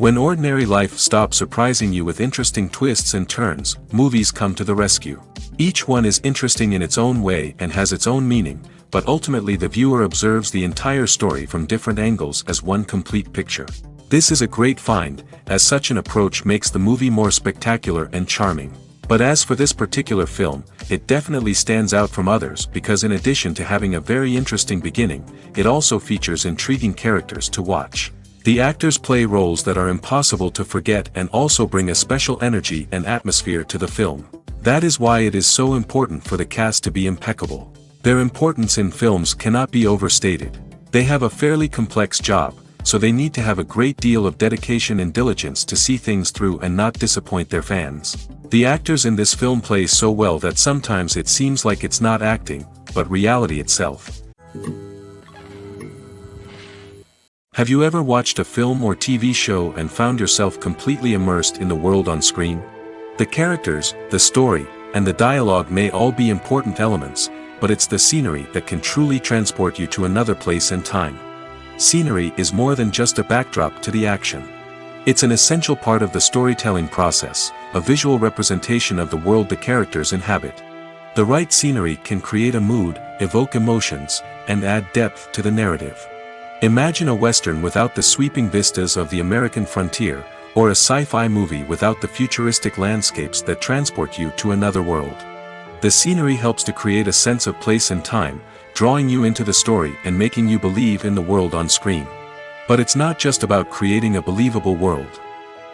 When ordinary life stops surprising you with interesting twists and turns, movies come to the rescue. Each one is interesting in its own way and has its own meaning, but ultimately the viewer observes the entire story from different angles as one complete picture. This is a great find, as such an approach makes the movie more spectacular and charming. But as for this particular film, it definitely stands out from others because in addition to having a very interesting beginning, it also features intriguing characters to watch. The actors play roles that are impossible to forget and also bring a special energy and atmosphere to the film. That is why it is so important for the cast to be impeccable. Their importance in films cannot be overstated. They have a fairly complex job, so they need to have a great deal of dedication and diligence to see things through and not disappoint their fans. The actors in this film play so well that sometimes it seems like it's not acting, but reality itself. Have you ever watched a film or TV show and found yourself completely immersed in the world on screen? The characters, the story, and the dialogue may all be important elements, but it's the scenery that can truly transport you to another place and time. Scenery is more than just a backdrop to the action. It's an essential part of the storytelling process, a visual representation of the world the characters inhabit. The right scenery can create a mood, evoke emotions, and add depth to the narrative. Imagine a Western without the sweeping vistas of the American frontier, or a sci-fi movie without the futuristic landscapes that transport you to another world. The scenery helps to create a sense of place and time, drawing you into the story and making you believe in the world on screen. But it's not just about creating a believable world.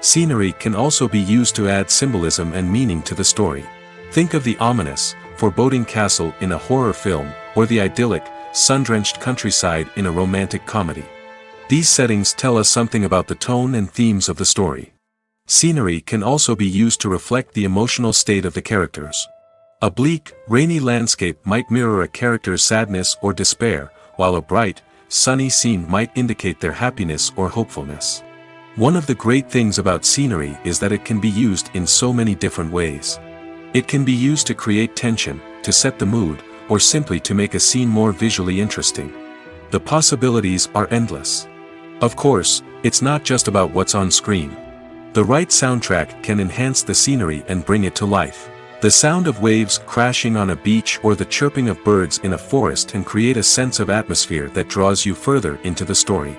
Scenery can also be used to add symbolism and meaning to the story. Think of the ominous, foreboding castle in a horror film, or the idyllic, sun-drenched countryside in a romantic comedy. These settings tell us something about the tone and themes of the story. Scenery can also be used to reflect the emotional state of the characters. A bleak, rainy landscape might mirror a character's sadness or despair, while a bright, sunny scene might indicate their happiness or hopefulness. One of the great things about scenery is that it can be used in so many different ways. It can be used to create tension, to set the mood, or simply to make a scene more visually interesting. The possibilities are endless. Of course, it's not just about what's on screen. The right soundtrack can enhance the scenery and bring it to life. The sound of waves crashing on a beach or the chirping of birds in a forest can create a sense of atmosphere that draws you further into the story.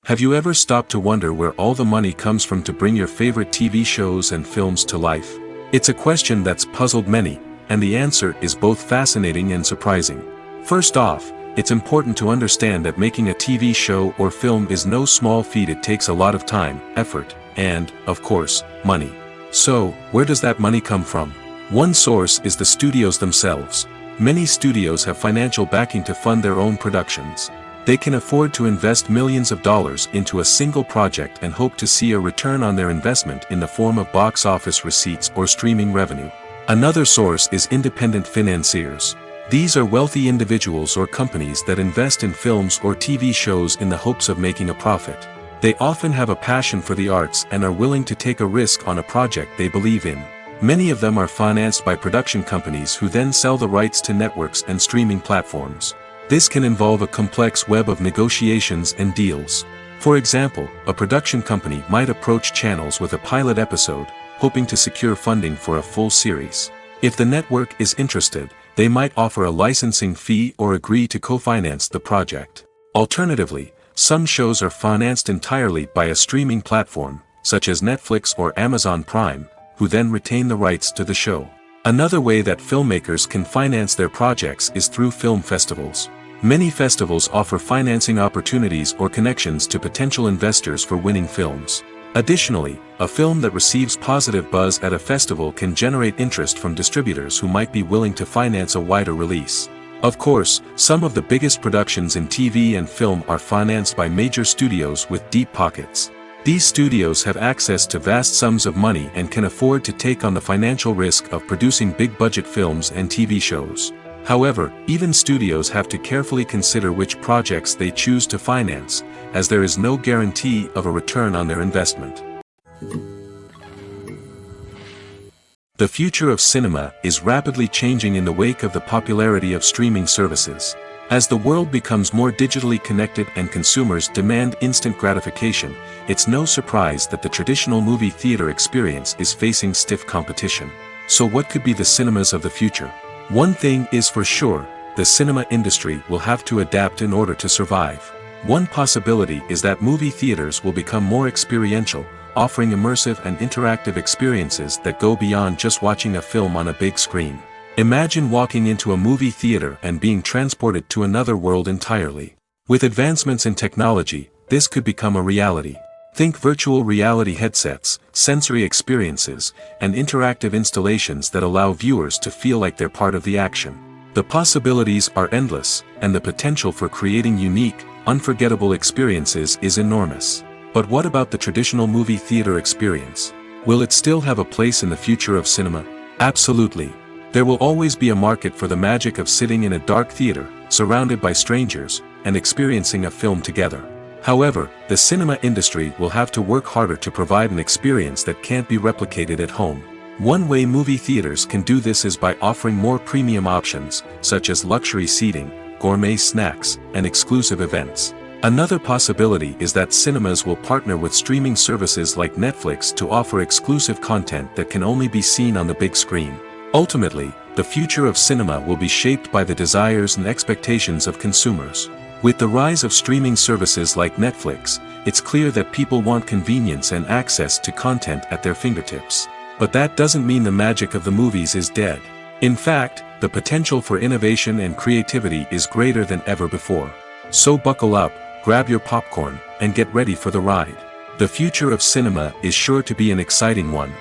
Have you ever stopped to wonder where all the money comes from to bring your favorite TV shows and films to life? It's a question that's puzzled many, and the answer is both fascinating and surprising. First off, it's important to understand that making a TV show or film is no small feat. It takes a lot of time, effort, and, of course, money. So, where does that money come from? One source is the studios themselves. Many studios have financial backing to fund their own productions. They can afford to invest millions of dollars into a single project and hope to see a return on their investment in the form of box office receipts or streaming revenue. Another source is independent financiers. These are wealthy individuals or companies that invest in films or TV shows in the hopes of making a profit. They often have a passion for the arts and are willing to take a risk on a project they believe in. Many of them are financed by production companies who then sell the rights to networks and streaming platforms. This can involve a complex web of negotiations and deals. For example, a production company might approach channels with a pilot episode, hoping to secure funding for a full series. If the network is interested, they might offer a licensing fee or agree to co-finance the project. Alternatively, some shows are financed entirely by a streaming platform, such as Netflix or Amazon Prime, who then retain the rights to the show. Another way that filmmakers can finance their projects is through film festivals. Many festivals offer financing opportunities or connections to potential investors for winning films. Additionally, a film that receives positive buzz at a festival can generate interest from distributors who might be willing to finance a wider release. Of course, some of the biggest productions in TV and film are financed by major studios with deep pockets. These studios have access to vast sums of money and can afford to take on the financial risk of producing big-budget films and TV shows. However, even studios have to carefully consider which projects they choose to finance, as there is no guarantee of a return on their investment. The future of cinema is rapidly changing in the wake of the popularity of streaming services. As the world becomes more digitally connected and consumers demand instant gratification, it's no surprise that the traditional movie theater experience is facing stiff competition. So what could be the cinemas of the future? One thing is for sure, the cinema industry will have to adapt in order to survive. One possibility is that movie theaters will become more experiential, offering immersive and interactive experiences that go beyond just watching a film on a big screen. Imagine walking into a movie theater and being transported to another world entirely. With advancements in technology, this could become a reality. Think virtual reality headsets, sensory experiences, and interactive installations that allow viewers to feel like they're part of the action. The possibilities are endless, and the potential for creating unique, unforgettable experiences is enormous. But what about the traditional movie theater experience? Will it still have a place in the future of cinema? Absolutely. There will always be a market for the magic of sitting in a dark theater, surrounded by strangers, and experiencing a film together. However, the cinema industry will have to work harder to provide an experience that can't be replicated at home. One way movie theaters can do this is by offering more premium options, such as luxury seating, gourmet snacks, and exclusive events. Another possibility is that cinemas will partner with streaming services like Netflix to offer exclusive content that can only be seen on the big screen. Ultimately, the future of cinema will be shaped by the desires and expectations of consumers. With the rise of streaming services like Netflix, it's clear that people want convenience and access to content at their fingertips. But that doesn't mean the magic of the movies is dead. In fact, the potential for innovation and creativity is greater than ever before. So buckle up, grab your popcorn, and get ready for the ride. The future of cinema is sure to be an exciting one.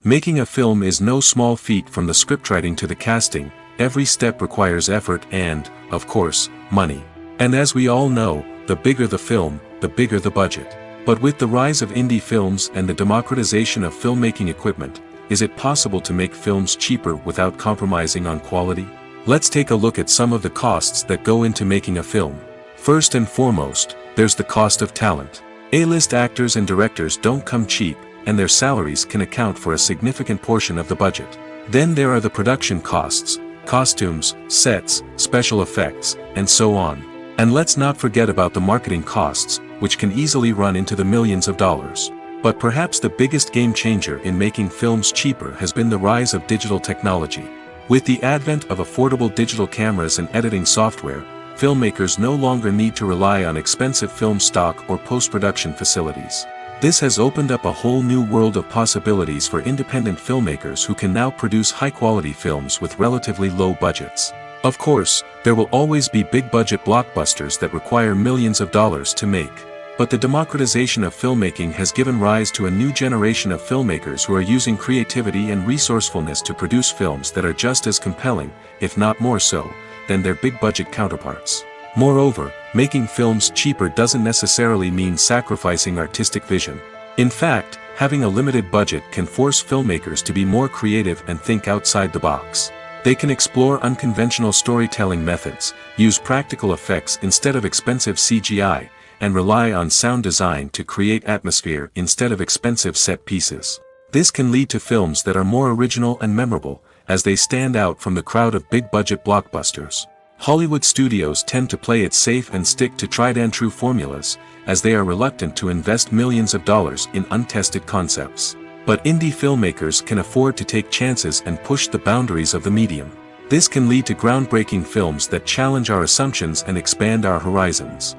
Making a film is no small feat. From the scriptwriting to the casting, every step requires effort and, of course, money. And as we all know, the bigger the film, the bigger the budget. But with the rise of indie films and the democratization of filmmaking equipment, is it possible to make films cheaper without compromising on quality? Let's take a look at some of the costs that go into making a film. First and foremost, there's the cost of talent. A-list actors and directors don't come cheap, and their salaries can account for a significant portion of the budget. Then there are the production costs, costumes, sets, special effects, and so on. And let's not forget about the marketing costs, which can easily run into the millions of dollars. But perhaps the biggest game changer in making films cheaper has been the rise of digital technology. With the advent of affordable digital cameras and editing software, filmmakers no longer need to rely on expensive film stock or post-production facilities. This has opened up a whole new world of possibilities for independent filmmakers who can now produce high-quality films with relatively low budgets. Of course, there will always be big-budget blockbusters that require millions of dollars to make. But the democratization of filmmaking has given rise to a new generation of filmmakers who are using creativity and resourcefulness to produce films that are just as compelling, if not more so, than their big-budget counterparts. Moreover, making films cheaper doesn't necessarily mean sacrificing artistic vision. In fact, having a limited budget can force filmmakers to be more creative and think outside the box. They can explore unconventional storytelling methods, use practical effects instead of expensive CGI, and rely on sound design to create atmosphere instead of expensive set pieces. This can lead to films that are more original and memorable, as they stand out from the crowd of big-budget blockbusters. Hollywood studios tend to play it safe and stick to tried-and-true formulas, as they are reluctant to invest millions of dollars in untested concepts. But indie filmmakers can afford to take chances and push the boundaries of the medium. This can lead to groundbreaking films that challenge our assumptions and expand our horizons.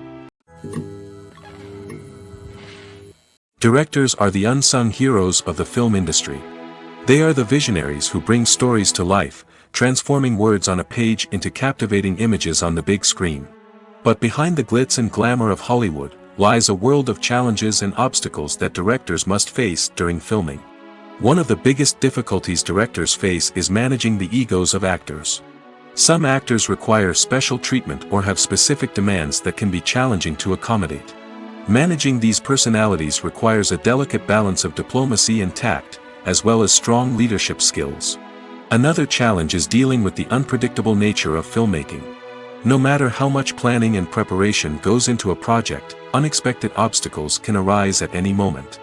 Directors are the unsung heroes of the film industry. They are the visionaries who bring stories to life, transforming words on a page into captivating images on the big screen. But behind the glitz and glamour of Hollywood lies a world of challenges and obstacles that directors must face during filming. One of the biggest difficulties directors face is managing the egos of actors. Some actors require special treatment or have specific demands that can be challenging to accommodate. Managing these personalities requires a delicate balance of diplomacy and tact, as well as strong leadership skills. Another challenge is dealing with the unpredictable nature of filmmaking. No matter how much planning and preparation goes into a project, unexpected obstacles can arise at any moment.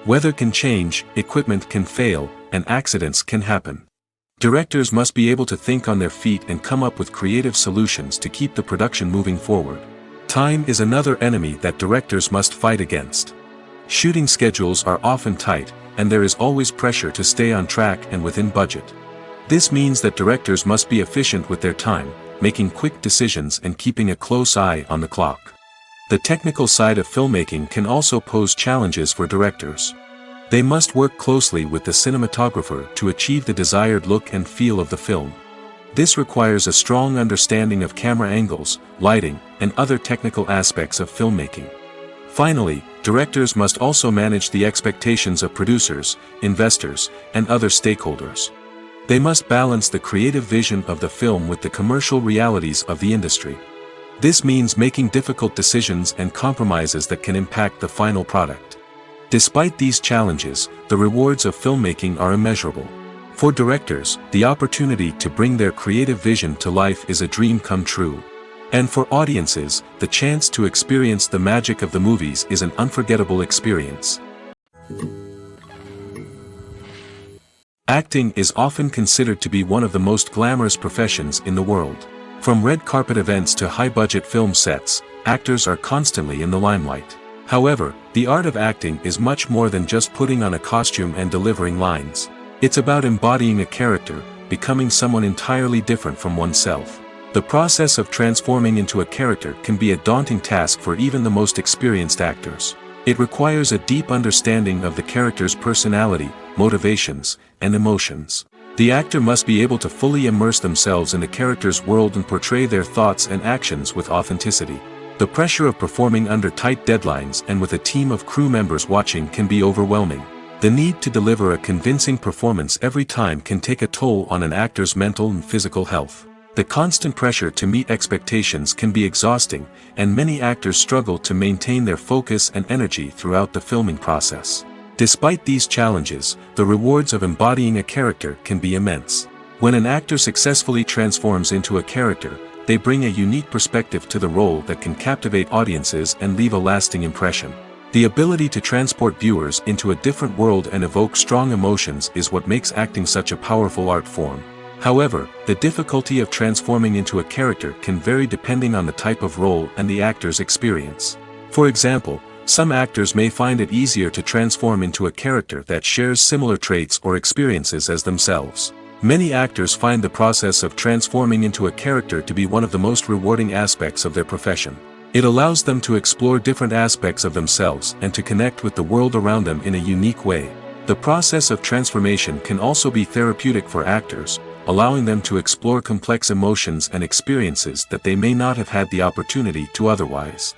Weather can change, equipment can fail, and accidents can happen. Directors must be able to think on their feet and come up with creative solutions to keep the production moving forward. Time is another enemy that directors must fight against. Shooting schedules are often tight, and there is always pressure to stay on track and within budget. This means that directors must be efficient with their time, making quick decisions and keeping a close eye on the clock. The technical side of filmmaking can also pose challenges for directors. They must work closely with the cinematographer to achieve the desired look and feel of the film. This requires a strong understanding of camera angles, lighting, and other technical aspects of filmmaking. Finally, directors must also manage the expectations of producers, investors, and other stakeholders. They must balance the creative vision of the film with the commercial realities of the industry. This means making difficult decisions and compromises that can impact the final product. Despite these challenges, the rewards of filmmaking are immeasurable. For directors, the opportunity to bring their creative vision to life is a dream come true. And for audiences, the chance to experience the magic of the movies is an unforgettable experience. Acting is often considered to be one of the most glamorous professions in the world. From red carpet events to high-budget film sets, actors are constantly in the limelight. However, the art of acting is much more than just putting on a costume and delivering lines. It's about embodying a character, becoming someone entirely different from oneself. The process of transforming into a character can be a daunting task for even the most experienced actors. It requires a deep understanding of the character's personality, motivations, and emotions. The actor must be able to fully immerse themselves in the character's world and portray their thoughts and actions with authenticity. The pressure of performing under tight deadlines and with a team of crew members watching can be overwhelming. The need to deliver a convincing performance every time can take a toll on an actor's mental and physical health. The constant pressure to meet expectations can be exhausting, and many actors struggle to maintain their focus and energy throughout the filming process. Despite these challenges, the rewards of embodying a character can be immense. When an actor successfully transforms into a character, they bring a unique perspective to the role that can captivate audiences and leave a lasting impression. The ability to transport viewers into a different world and evoke strong emotions is what makes acting such a powerful art form. However, the difficulty of transforming into a character can vary depending on the type of role and the actor's experience. For example, some actors may find it easier to transform into a character that shares similar traits or experiences as themselves. Many actors find the process of transforming into a character to be one of the most rewarding aspects of their profession. It allows them to explore different aspects of themselves and to connect with the world around them in a unique way. The process of transformation can also be therapeutic for actors, allowing them to explore complex emotions and experiences that they may not have had the opportunity to otherwise.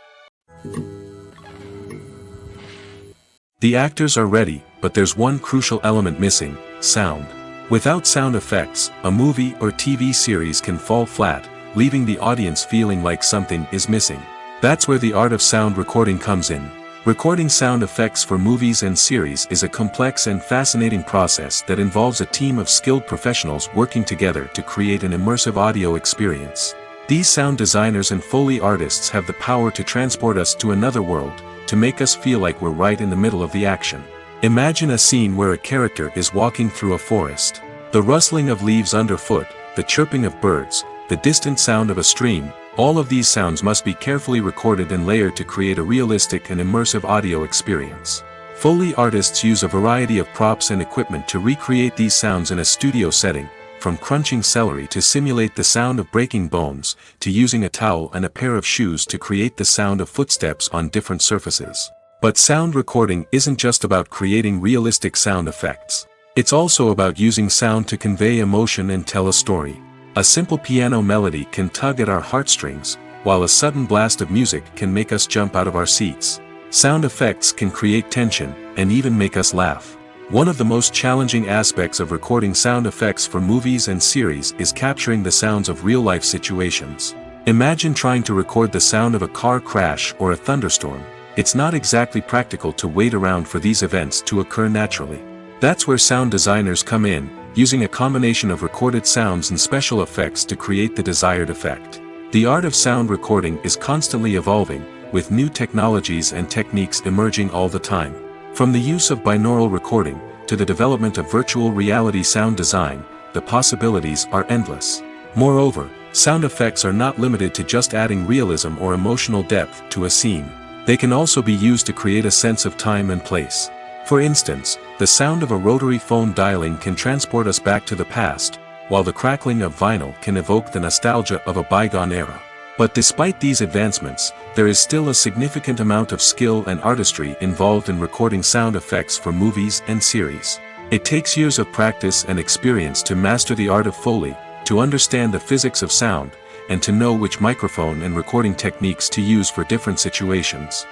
The actors are ready, but there's one crucial element missing: sound. Without sound effects, a movie or TV series can fall flat, leaving the audience feeling like something is missing. That's where the art of sound recording comes in. Recording sound effects for movies and series is a complex and fascinating process that involves a team of skilled professionals working together to create an immersive audio experience. These sound designers and Foley artists have the power to transport us to another world, to make us feel like we're right in the middle of the action. Imagine a scene where a character is walking through a forest. The rustling of leaves underfoot, the chirping of birds, the distant sound of a stream, all of these sounds must be carefully recorded and layered to create a realistic and immersive audio experience. Foley artists use a variety of props and equipment to recreate these sounds in a studio setting, from crunching celery to simulate the sound of breaking bones, to using a towel and a pair of shoes to create the sound of footsteps on different surfaces. But sound recording isn't just about creating realistic sound effects. It's also about using sound to convey emotion and tell a story. A simple piano melody can tug at our heartstrings, while a sudden blast of music can make us jump out of our seats. Sound effects can create tension, and even make us laugh. One of the most challenging aspects of recording sound effects for movies and series is capturing the sounds of real-life situations. Imagine trying to record the sound of a car crash or a thunderstorm. It's not exactly practical to wait around for these events to occur naturally. That's where sound designers come in, using a combination of recorded sounds and special effects to create the desired effect. The art of sound recording is constantly evolving, with new technologies and techniques emerging all the time. From the use of binaural recording, to the development of virtual reality sound design, the possibilities are endless. Moreover, sound effects are not limited to just adding realism or emotional depth to a scene. They can also be used to create a sense of time and place. For instance, the sound of a rotary phone dialing can transport us back to the past, while the crackling of vinyl can evoke the nostalgia of a bygone era. But despite these advancements, there is still a significant amount of skill and artistry involved in recording sound effects for movies and series. It takes years of practice and experience to master the art of Foley, to understand the physics of sound, and to know which microphone and recording techniques to use for different situations.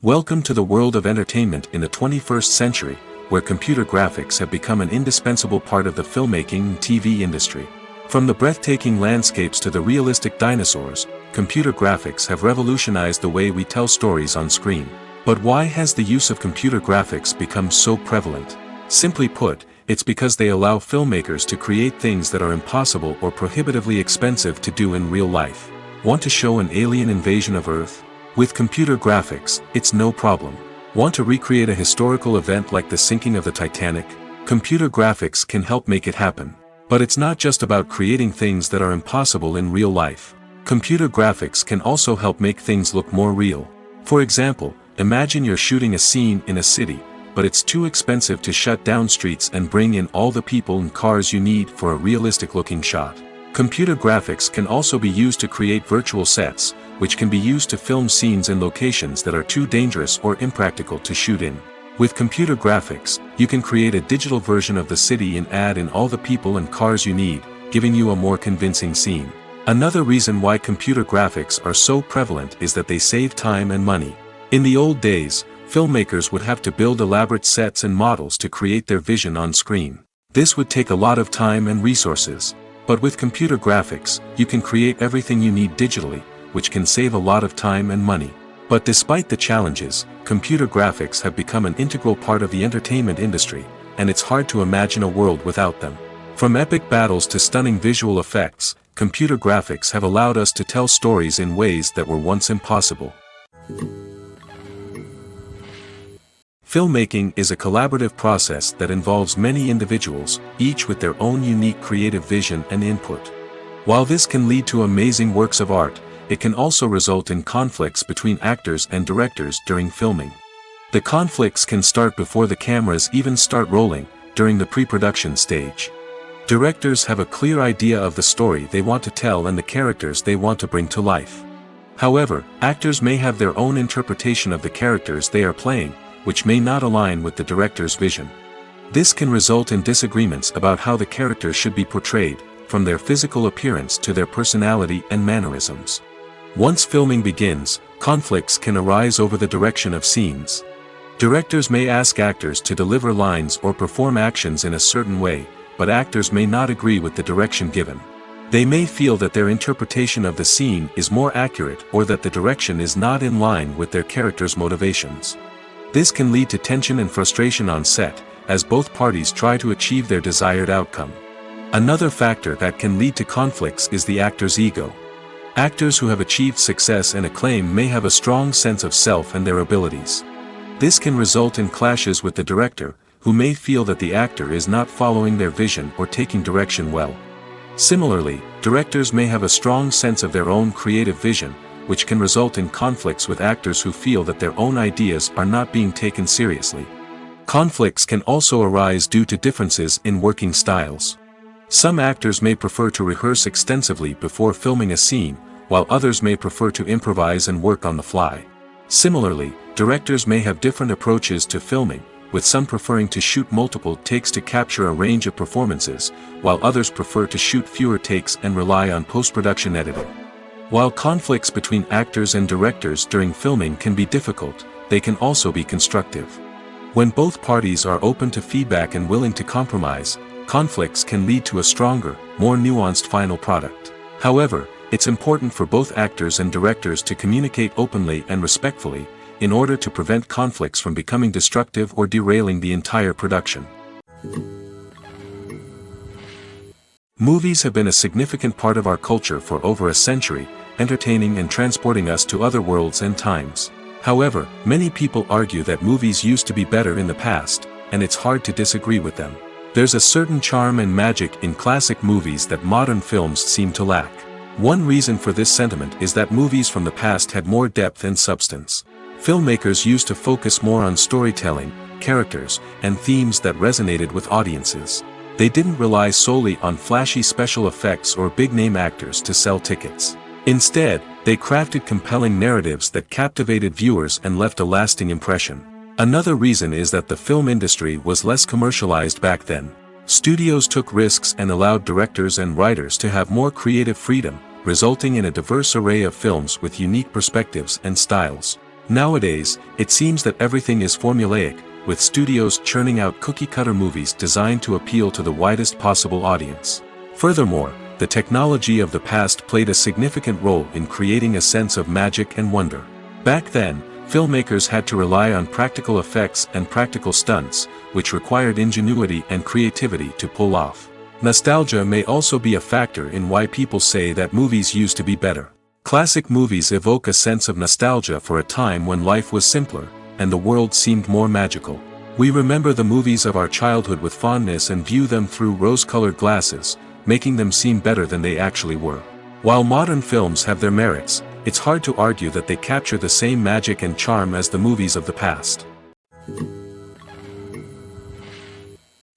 Welcome to the world of entertainment in the 21st century, where computer graphics have become an indispensable part of the filmmaking and TV industry. From the breathtaking landscapes to the realistic dinosaurs, computer graphics have revolutionized the way we tell stories on screen. But why has the use of computer graphics become so prevalent? Simply put, it's because they allow filmmakers to create things that are impossible or prohibitively expensive to do in real life. Want to show an alien invasion of Earth? With computer graphics, it's no problem. Want to recreate a historical event like the sinking of the Titanic? Computer graphics can help make it happen. But it's not just about creating things that are impossible in real life. Computer graphics can also help make things look more real. For example, imagine you're shooting a scene in a city, but it's too expensive to shut down streets and bring in all the people and cars you need for a realistic-looking shot. Computer graphics can also be used to create virtual sets, which can be used to film scenes in locations that are too dangerous or impractical to shoot in. With computer graphics, you can create a digital version of the city and add in all the people and cars you need, giving you a more convincing scene. Another reason why computer graphics are so prevalent is that they save time and money. In the old days, filmmakers would have to build elaborate sets and models to create their vision on screen. This would take a lot of time and resources. But with computer graphics, you can create everything you need digitally, which can save a lot of time and money. But despite the challenges, computer graphics have become an integral part of the entertainment industry, and it's hard to imagine a world without them. From epic battles to stunning visual effects, computer graphics have allowed us to tell stories in ways that were once impossible. Filmmaking is a collaborative process that involves many individuals, each with their own unique creative vision and input. While this can lead to amazing works of art, it can also result in conflicts between actors and directors during filming. The conflicts can start before the cameras even start rolling, during the pre-production stage. Directors have a clear idea of the story they want to tell and the characters they want to bring to life. However, actors may have their own interpretation of the characters they are playing, which may not align with the director's vision. This can result in disagreements about how the characters should be portrayed, from their physical appearance to their personality and mannerisms. Once filming begins, conflicts can arise over the direction of scenes. Directors may ask actors to deliver lines or perform actions in a certain way, but actors may not agree with the direction given. They may feel that their interpretation of the scene is more accurate or that the direction is not in line with their character's motivations. This can lead to tension and frustration on set, as both parties try to achieve their desired outcome. Another factor that can lead to conflicts is the actor's ego. Actors who have achieved success and acclaim may have a strong sense of self and their abilities. This can result in clashes with the director, who may feel that the actor is not following their vision or taking direction well. Similarly, directors may have a strong sense of their own creative vision, which can result in conflicts with actors who feel that their own ideas are not being taken seriously. Conflicts can also arise due to differences in working styles. Some actors may prefer to rehearse extensively before filming a scene, while others may prefer to improvise and work on the fly. Similarly, directors may have different approaches to filming, with some preferring to shoot multiple takes to capture a range of performances, while others prefer to shoot fewer takes and rely on post-production editing. While conflicts between actors and directors during filming can be difficult, they can also be constructive. When both parties are open to feedback and willing to compromise, conflicts can lead to a stronger, more nuanced final product. However, it's important for both actors and directors to communicate openly and respectfully, in order to prevent conflicts from becoming destructive or derailing the entire production. Movies have been a significant part of our culture for over a century, entertaining and transporting us to other worlds and times. However, many people argue that movies used to be better in the past, and it's hard to disagree with them. There's a certain charm and magic in classic movies that modern films seem to lack. One reason for this sentiment is that movies from the past had more depth and substance. Filmmakers used to focus more on storytelling, characters, and themes that resonated with audiences. They didn't rely solely on flashy special effects or big-name actors to sell tickets. Instead, they crafted compelling narratives that captivated viewers and left a lasting impression. Another reason is that the film industry was less commercialized back then. Studios took risks and allowed directors and writers to have more creative freedom, resulting in a diverse array of films with unique perspectives and styles. Nowadays, it seems that everything is formulaic, with studios churning out cookie-cutter movies designed to appeal to the widest possible audience. Furthermore, the technology of the past played a significant role in creating a sense of magic and wonder. Back then, filmmakers had to rely on practical effects and practical stunts, which required ingenuity and creativity to pull off. Nostalgia may also be a factor in why people say that movies used to be better. Classic movies evoke a sense of nostalgia for a time when life was simpler, and the world seemed more magical. We remember the movies of our childhood with fondness and view them through rose-colored glasses, making them seem better than they actually were. While modern films have their merits, it's hard to argue that they capture the same magic and charm as the movies of the past.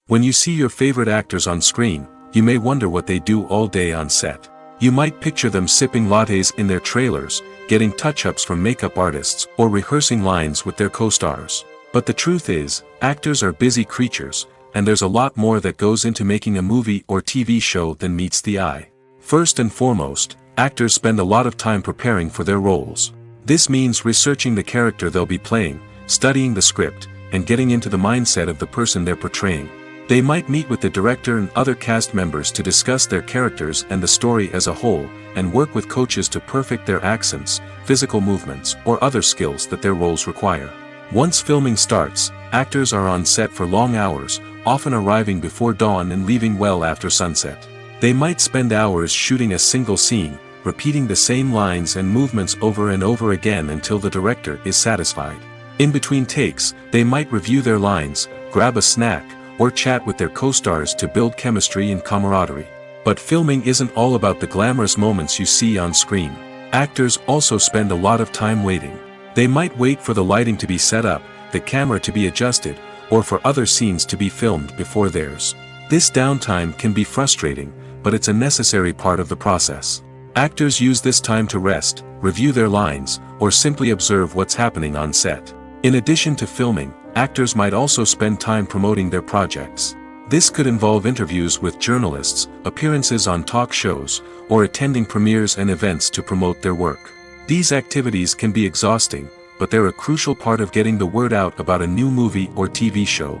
When you see your favorite actors on screen, you may wonder what they do all day on set. You might picture them sipping lattes in their trailers, getting touch-ups from makeup artists, or rehearsing lines with their co-stars. But the truth is, actors are busy creatures, and there's a lot more that goes into making a movie or TV show than meets the eye. First and foremost, actors spend a lot of time preparing for their roles. This means researching the character they'll be playing, studying the script, and getting into the mindset of the person they're portraying. They might meet with the director and other cast members to discuss their characters and the story as a whole, and work with coaches to perfect their accents, physical movements, or other skills that their roles require. Once filming starts, actors are on set for long hours, often arriving before dawn and leaving well after sunset. They might spend hours shooting a single scene, repeating the same lines and movements over and over again until the director is satisfied. In between takes, they might review their lines, grab a snack, or chat with their co-stars to build chemistry and camaraderie. But filming isn't all about the glamorous moments you see on screen. Actors also spend a lot of time waiting. They might wait for the lighting to be set up, the camera to be adjusted, or for other scenes to be filmed before theirs. This downtime can be frustrating, but it's a necessary part of the process. Actors use this time to rest, review their lines, or simply observe what's happening on set. In addition to filming, actors might also spend time promoting their projects. This could involve interviews with journalists, appearances on talk shows, or attending premieres and events to promote their work. These activities can be exhausting, but they're a crucial part of getting the word out about a new movie or TV show.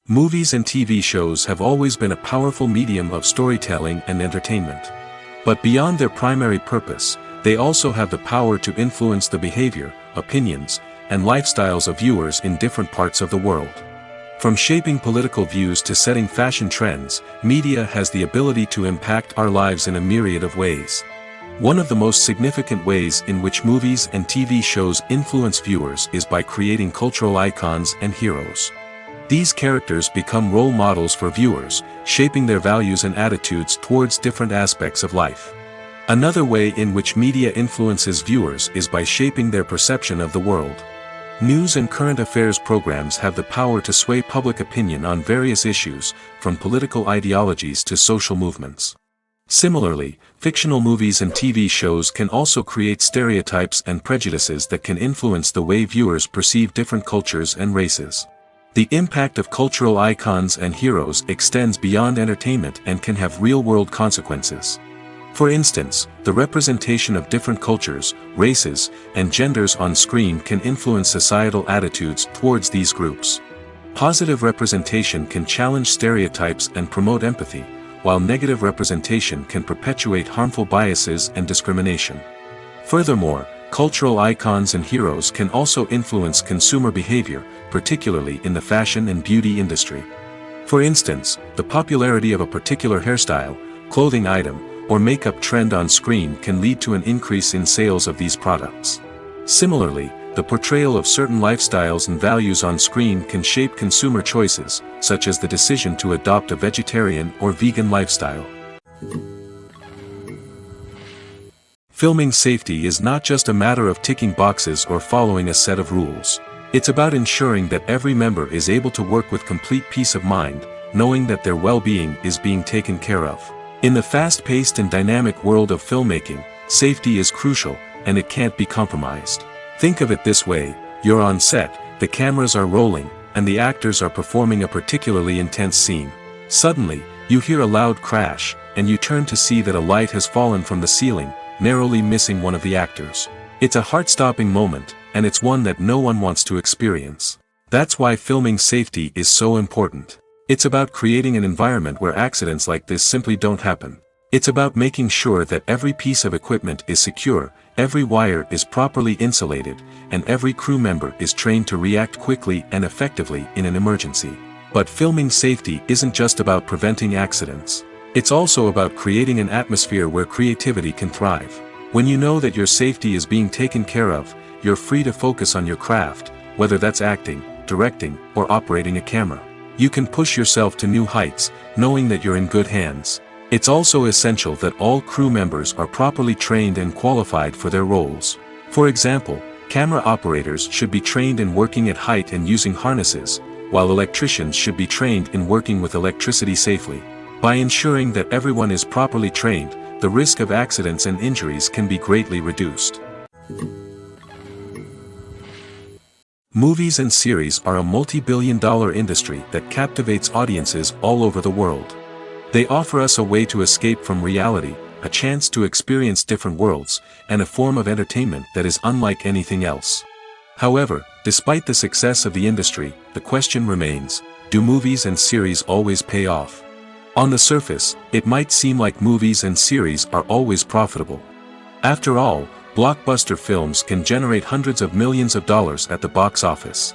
Movies and TV shows have always been a powerful medium of storytelling and entertainment. But beyond their primary purpose, they also have the power to influence the behavior, opinions, and lifestyles of viewers in different parts of the world. From shaping political views to setting fashion trends, media has the ability to impact our lives in a myriad of ways. One of the most significant ways in which movies and TV shows influence viewers is by creating cultural icons and heroes. These characters become role models for viewers, shaping their values and attitudes towards different aspects of life. Another way in which media influences viewers is by shaping their perception of the world. News and current affairs programs have the power to sway public opinion on various issues, from political ideologies to social movements. Similarly, fictional movies and TV shows can also create stereotypes and prejudices that can influence the way viewers perceive different cultures and races. The impact of cultural icons and heroes extends beyond entertainment and can have real-world consequences. For instance, the representation of different cultures, races, and genders on screen can influence societal attitudes towards these groups. Positive representation can challenge stereotypes and promote empathy, while negative representation can perpetuate harmful biases and discrimination. Furthermore, cultural icons and heroes can also influence consumer behavior, particularly in the fashion and beauty industry. For instance, the popularity of a particular hairstyle, clothing item, or makeup trend on screen can lead to an increase in sales of these products. Similarly, the portrayal of certain lifestyles and values on screen can shape consumer choices, such as the decision to adopt a vegetarian or vegan lifestyle. Filming safety is not just a matter of ticking boxes or following a set of rules. It's about ensuring that every member is able to work with complete peace of mind, knowing that their well-being is being taken care of. In the fast-paced and dynamic world of filmmaking, safety is crucial, and it can't be compromised. Think of it this way: you're on set, the cameras are rolling, and the actors are performing a particularly intense scene. Suddenly, you hear a loud crash, and you turn to see that a light has fallen from the ceiling, narrowly missing one of the actors. It's a heart-stopping moment, and it's one that no one wants to experience. That's why filming safety is so important. It's about creating an environment where accidents like this simply don't happen. It's about making sure that every piece of equipment is secure, every wire is properly insulated, and every crew member is trained to react quickly and effectively in an emergency. But filming safety isn't just about preventing accidents. It's also about creating an atmosphere where creativity can thrive. When you know that your safety is being taken care of, you're free to focus on your craft, whether that's acting, directing, or operating a camera. You can push yourself to new heights, knowing that you're in good hands. It's also essential that all crew members are properly trained and qualified for their roles. For example, camera operators should be trained in working at height and using harnesses, while electricians should be trained in working with electricity safely. By ensuring that everyone is properly trained, the risk of accidents and injuries can be greatly reduced. Movies and series are a multi-billion-dollar industry that captivates audiences all over the world. They offer us a way to escape from reality, a chance to experience different worlds, and a form of entertainment that is unlike anything else. However, despite the success of the industry, the question remains: do movies and series always pay off? On the surface, it might seem like movies and series are always profitable. After all, blockbuster films can generate hundreds of millions of dollars at the box office.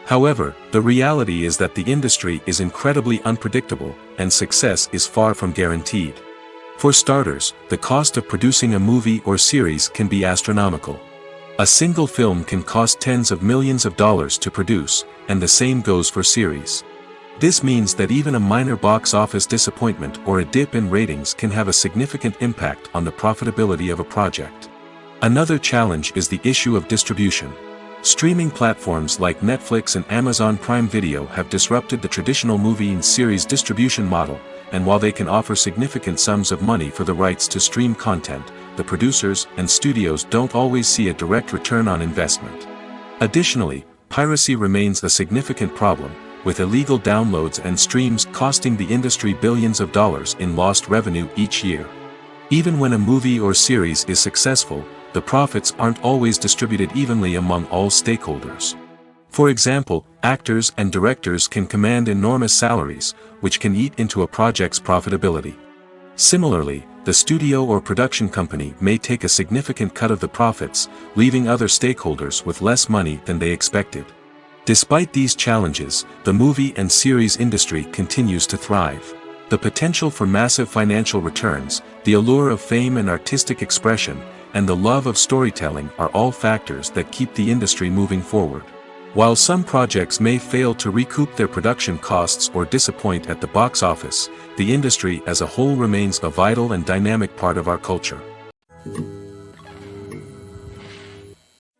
However, the reality is that the industry is incredibly unpredictable, and success is far from guaranteed. For starters, the cost of producing a movie or series can be astronomical. A single film can cost tens of millions of dollars to produce, and the same goes for series. This means that even a minor box office disappointment or a dip in ratings can have a significant impact on the profitability of a project. Another challenge is the issue of distribution. Streaming platforms like Netflix and Amazon Prime Video have disrupted the traditional movie and series distribution model, and while they can offer significant sums of money for the rights to stream content, the producers and studios don't always see a direct return on investment. Additionally, piracy remains a significant problem, with illegal downloads and streams costing the industry billions of dollars in lost revenue each year. Even when a movie or series is successful, the profits aren't always distributed evenly among all stakeholders. For example, actors and directors can command enormous salaries, which can eat into a project's profitability. Similarly, the studio or production company may take a significant cut of the profits, leaving other stakeholders with less money than they expected. Despite these challenges, the movie and series industry continues to thrive. The potential for massive financial returns, the allure of fame and artistic expression, and the love of storytelling are all factors that keep the industry moving forward. While some projects may fail to recoup their production costs or disappoint at the box office, the industry as a whole remains a vital and dynamic part of our culture.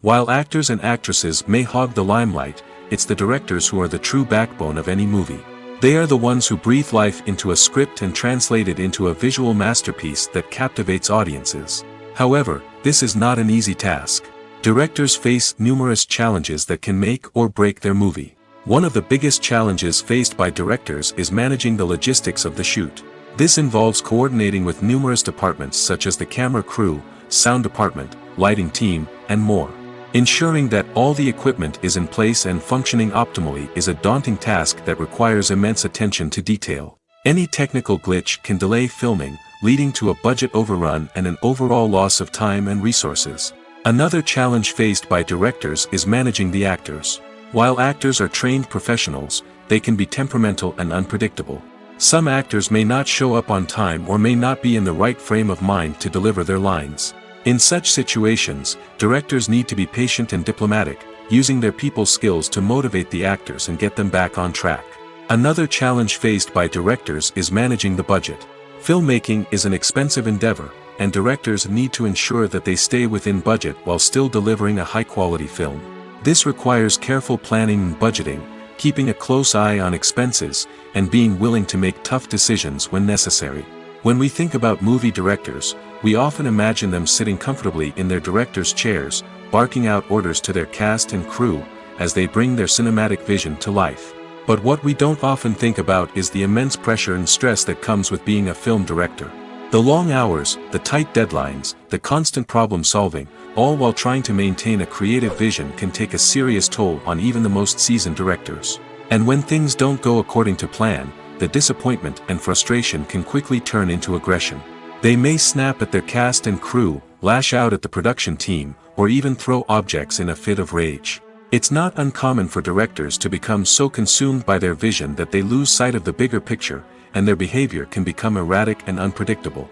While actors and actresses may hog the limelight, it's the directors who are the true backbone of any movie. They are the ones who breathe life into a script and translate it into a visual masterpiece that captivates audiences. However, this is not an easy task. Directors face numerous challenges that can make or break their movie. One of the biggest challenges faced by directors is managing the logistics of the shoot. This involves coordinating with numerous departments such as the camera crew, sound department, lighting team, and more. Ensuring that all the equipment is in place and functioning optimally is a daunting task that requires immense attention to detail. Any technical glitch can delay filming, leading to a budget overrun and an overall loss of time and resources. Another challenge faced by directors is managing the actors. While actors are trained professionals, they can be temperamental and unpredictable. Some actors may not show up on time or may not be in the right frame of mind to deliver their lines. In such situations, directors need to be patient and diplomatic, using their people skills to motivate the actors and get them back on track. Another challenge faced by directors is managing the budget. Filmmaking is an expensive endeavor, and directors need to ensure that they stay within budget while still delivering a high-quality film. This requires careful planning and budgeting, keeping a close eye on expenses, and being willing to make tough decisions when necessary. When we think about movie directors, we often imagine them sitting comfortably in their director's chairs, barking out orders to their cast and crew, as they bring their cinematic vision to life. But what we don't often think about is the immense pressure and stress that comes with being a film director. The long hours, the tight deadlines, the constant problem solving, all while trying to maintain a creative vision can take a serious toll on even the most seasoned directors. And when things don't go according to plan, the disappointment and frustration can quickly turn into aggression. They may snap at their cast and crew, lash out at the production team, or even throw objects in a fit of rage. It's not uncommon for directors to become so consumed by their vision that they lose sight of the bigger picture, and their behavior can become erratic and unpredictable.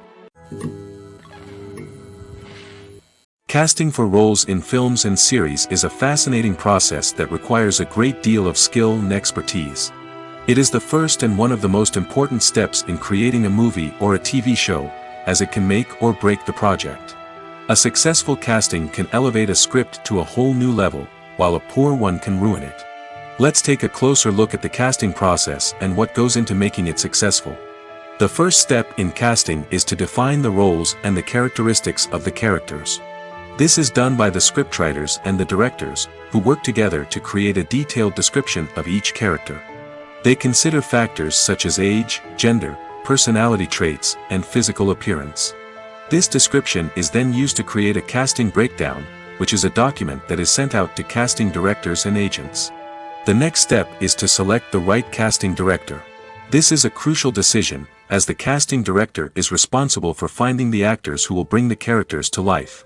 Casting for roles in films and series is a fascinating process that requires a great deal of skill and expertise. It is the first and one of the most important steps in creating a movie or a TV show, as it can make or break the project. A successful casting can elevate a script to a whole new level, while a poor one can ruin it. Let's take a closer look at the casting process and what goes into making it successful. The first step in casting is to define the roles and the characteristics of the characters. This is done by the scriptwriters and the directors, who work together to create a detailed description of each character. They consider factors such as age, gender, personality traits, and physical appearance. This description is then used to create a casting breakdown, which is a document that is sent out to casting directors and agents. The next step is to select the right casting director. This is a crucial decision, as the casting director is responsible for finding the actors who will bring the characters to life.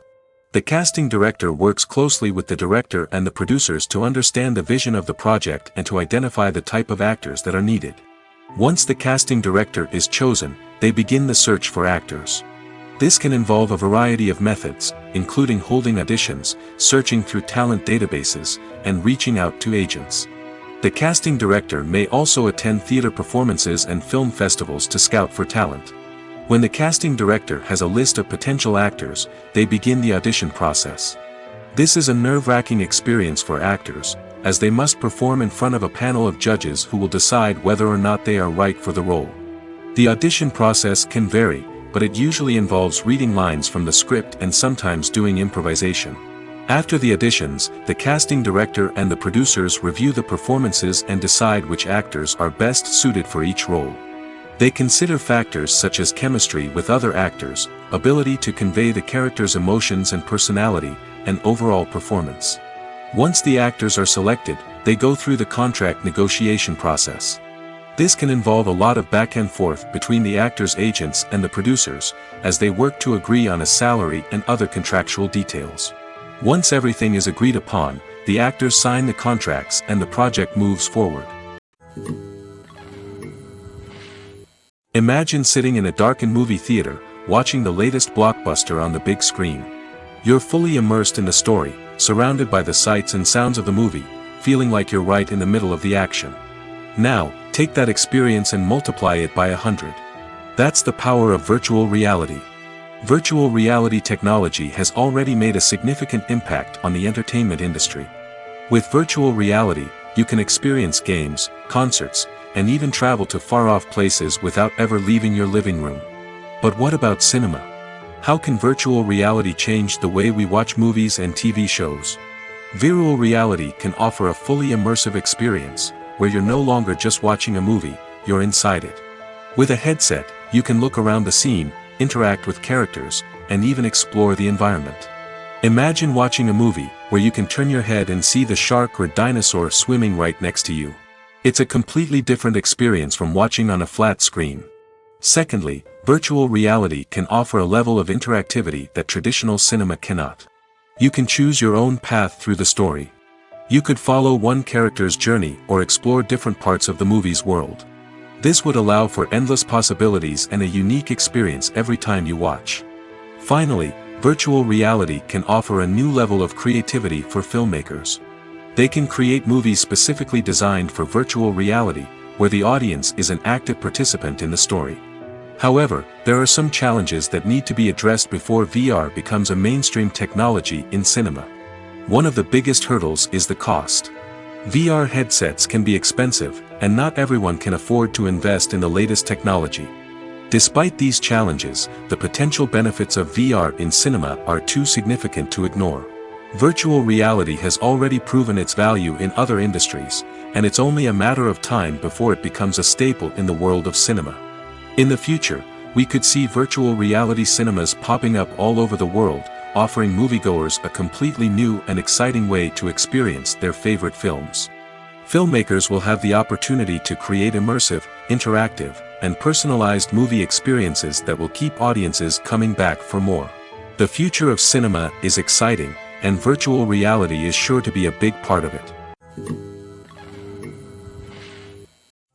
The casting director works closely with the director and the producers to understand the vision of the project and to identify the type of actors that are needed. Once the casting director is chosen, they begin the search for actors. This can involve a variety of methods, including holding auditions, searching through talent databases, and reaching out to agents. The casting director may also attend theater performances and film festivals to scout for talent. When the casting director has a list of potential actors, they begin the audition process. This is a nerve-wracking experience for actors, as they must perform in front of a panel of judges who will decide whether or not they are right for the role. The audition process can vary, but it usually involves reading lines from the script and sometimes doing improvisation. After the auditions, the casting director and the producers review the performances and decide which actors are best suited for each role. They consider factors such as chemistry with other actors, ability to convey the character's emotions and personality, and overall performance. Once the actors are selected, they go through the contract negotiation process. This can involve a lot of back and forth between the actors' agents and the producers, as they work to agree on a salary and other contractual details. Once everything is agreed upon, the actors sign the contracts and the project moves forward. Imagine sitting in a darkened movie theater, watching the latest blockbuster on the big screen. You're fully immersed in the story, surrounded by the sights and sounds of the movie, feeling like you're right in the middle of the action. Now, take that experience and multiply it by 100. That's the power of virtual reality. Virtual reality technology has already made a significant impact on the entertainment industry. With virtual reality, you can experience games, concerts, and even travel to far-off places without ever leaving your living room. But what about cinema? How can virtual reality change the way we watch movies and TV shows? Virtual reality can offer a fully immersive experience, where you're no longer just watching a movie, you're inside it. With a headset, you can look around the scene, interact with characters, and even explore the environment. Imagine watching a movie where you can turn your head and see the shark or dinosaur swimming right next to you. It's a completely different experience from watching on a flat screen. Secondly, virtual reality can offer a level of interactivity that traditional cinema cannot. You can choose your own path through the story. You could follow one character's journey or explore different parts of the movie's world. This would allow for endless possibilities and a unique experience every time you watch. Finally, Virtual reality can offer a new level of creativity for filmmakers. They can create movies specifically designed for virtual reality, where the audience is an active participant in the story. However, there are some challenges that need to be addressed before VR becomes a mainstream technology in cinema. One of the biggest hurdles is the cost. VR headsets can be expensive, and not everyone can afford to invest in the latest technology. Despite these challenges, the potential benefits of VR in cinema are too significant to ignore. Virtual reality has already proven its value in other industries, and it's only a matter of time before it becomes a staple in the world of cinema. In the future, we could see virtual reality cinemas popping up all over the world, offering moviegoers a completely new and exciting way to experience their favorite films. Filmmakers will have the opportunity to create immersive, interactive, and personalized movie experiences that will keep audiences coming back for more. The future of cinema is exciting, and virtual reality is sure to be a big part of it.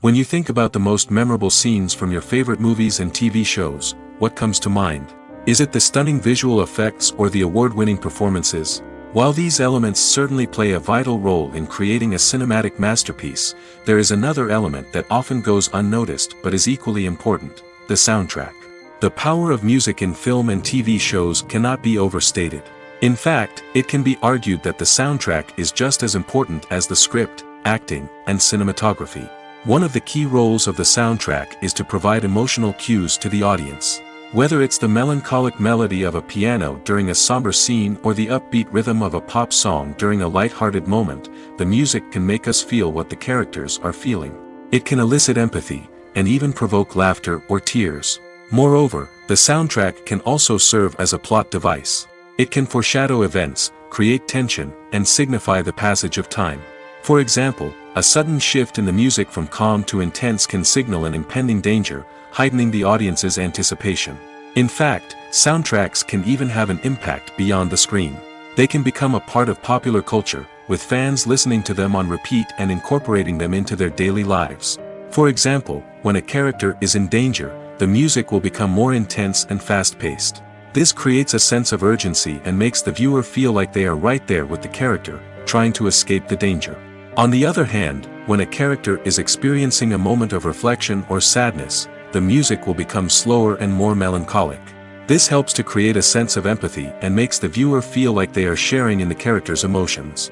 When you think about the most memorable scenes from your favorite movies and TV shows, what comes to mind? Is it the stunning visual effects or the award-winning performances? While these elements certainly play a vital role in creating a cinematic masterpiece, there is another element that often goes unnoticed but is equally important: the soundtrack. The power of music in film and TV shows cannot be overstated. In fact, it can be argued that the soundtrack is just as important as the script, acting, and cinematography. One of the key roles of the soundtrack is to provide emotional cues to the audience. Whether it's the melancholic melody of a piano during a somber scene or the upbeat rhythm of a pop song during a light-hearted moment, the music can make us feel what the characters are feeling. It can elicit empathy, and even provoke laughter or tears. Moreover, the soundtrack can also serve as a plot device. It can foreshadow events, create tension, and signify the passage of time. For example, a sudden shift in the music from calm to intense can signal an impending danger, heightening the audience's anticipation. In fact, soundtracks can even have an impact beyond the screen. They can become a part of popular culture, with fans listening to them on repeat and incorporating them into their daily lives. For example, when a character is in danger, the music will become more intense and fast-paced. This creates a sense of urgency and makes the viewer feel like they are right there with the character, trying to escape the danger. On the other hand, when a character is experiencing a moment of reflection or sadness, the music will become slower and more melancholic. This helps to create a sense of empathy and makes the viewer feel like they are sharing in the character's emotions.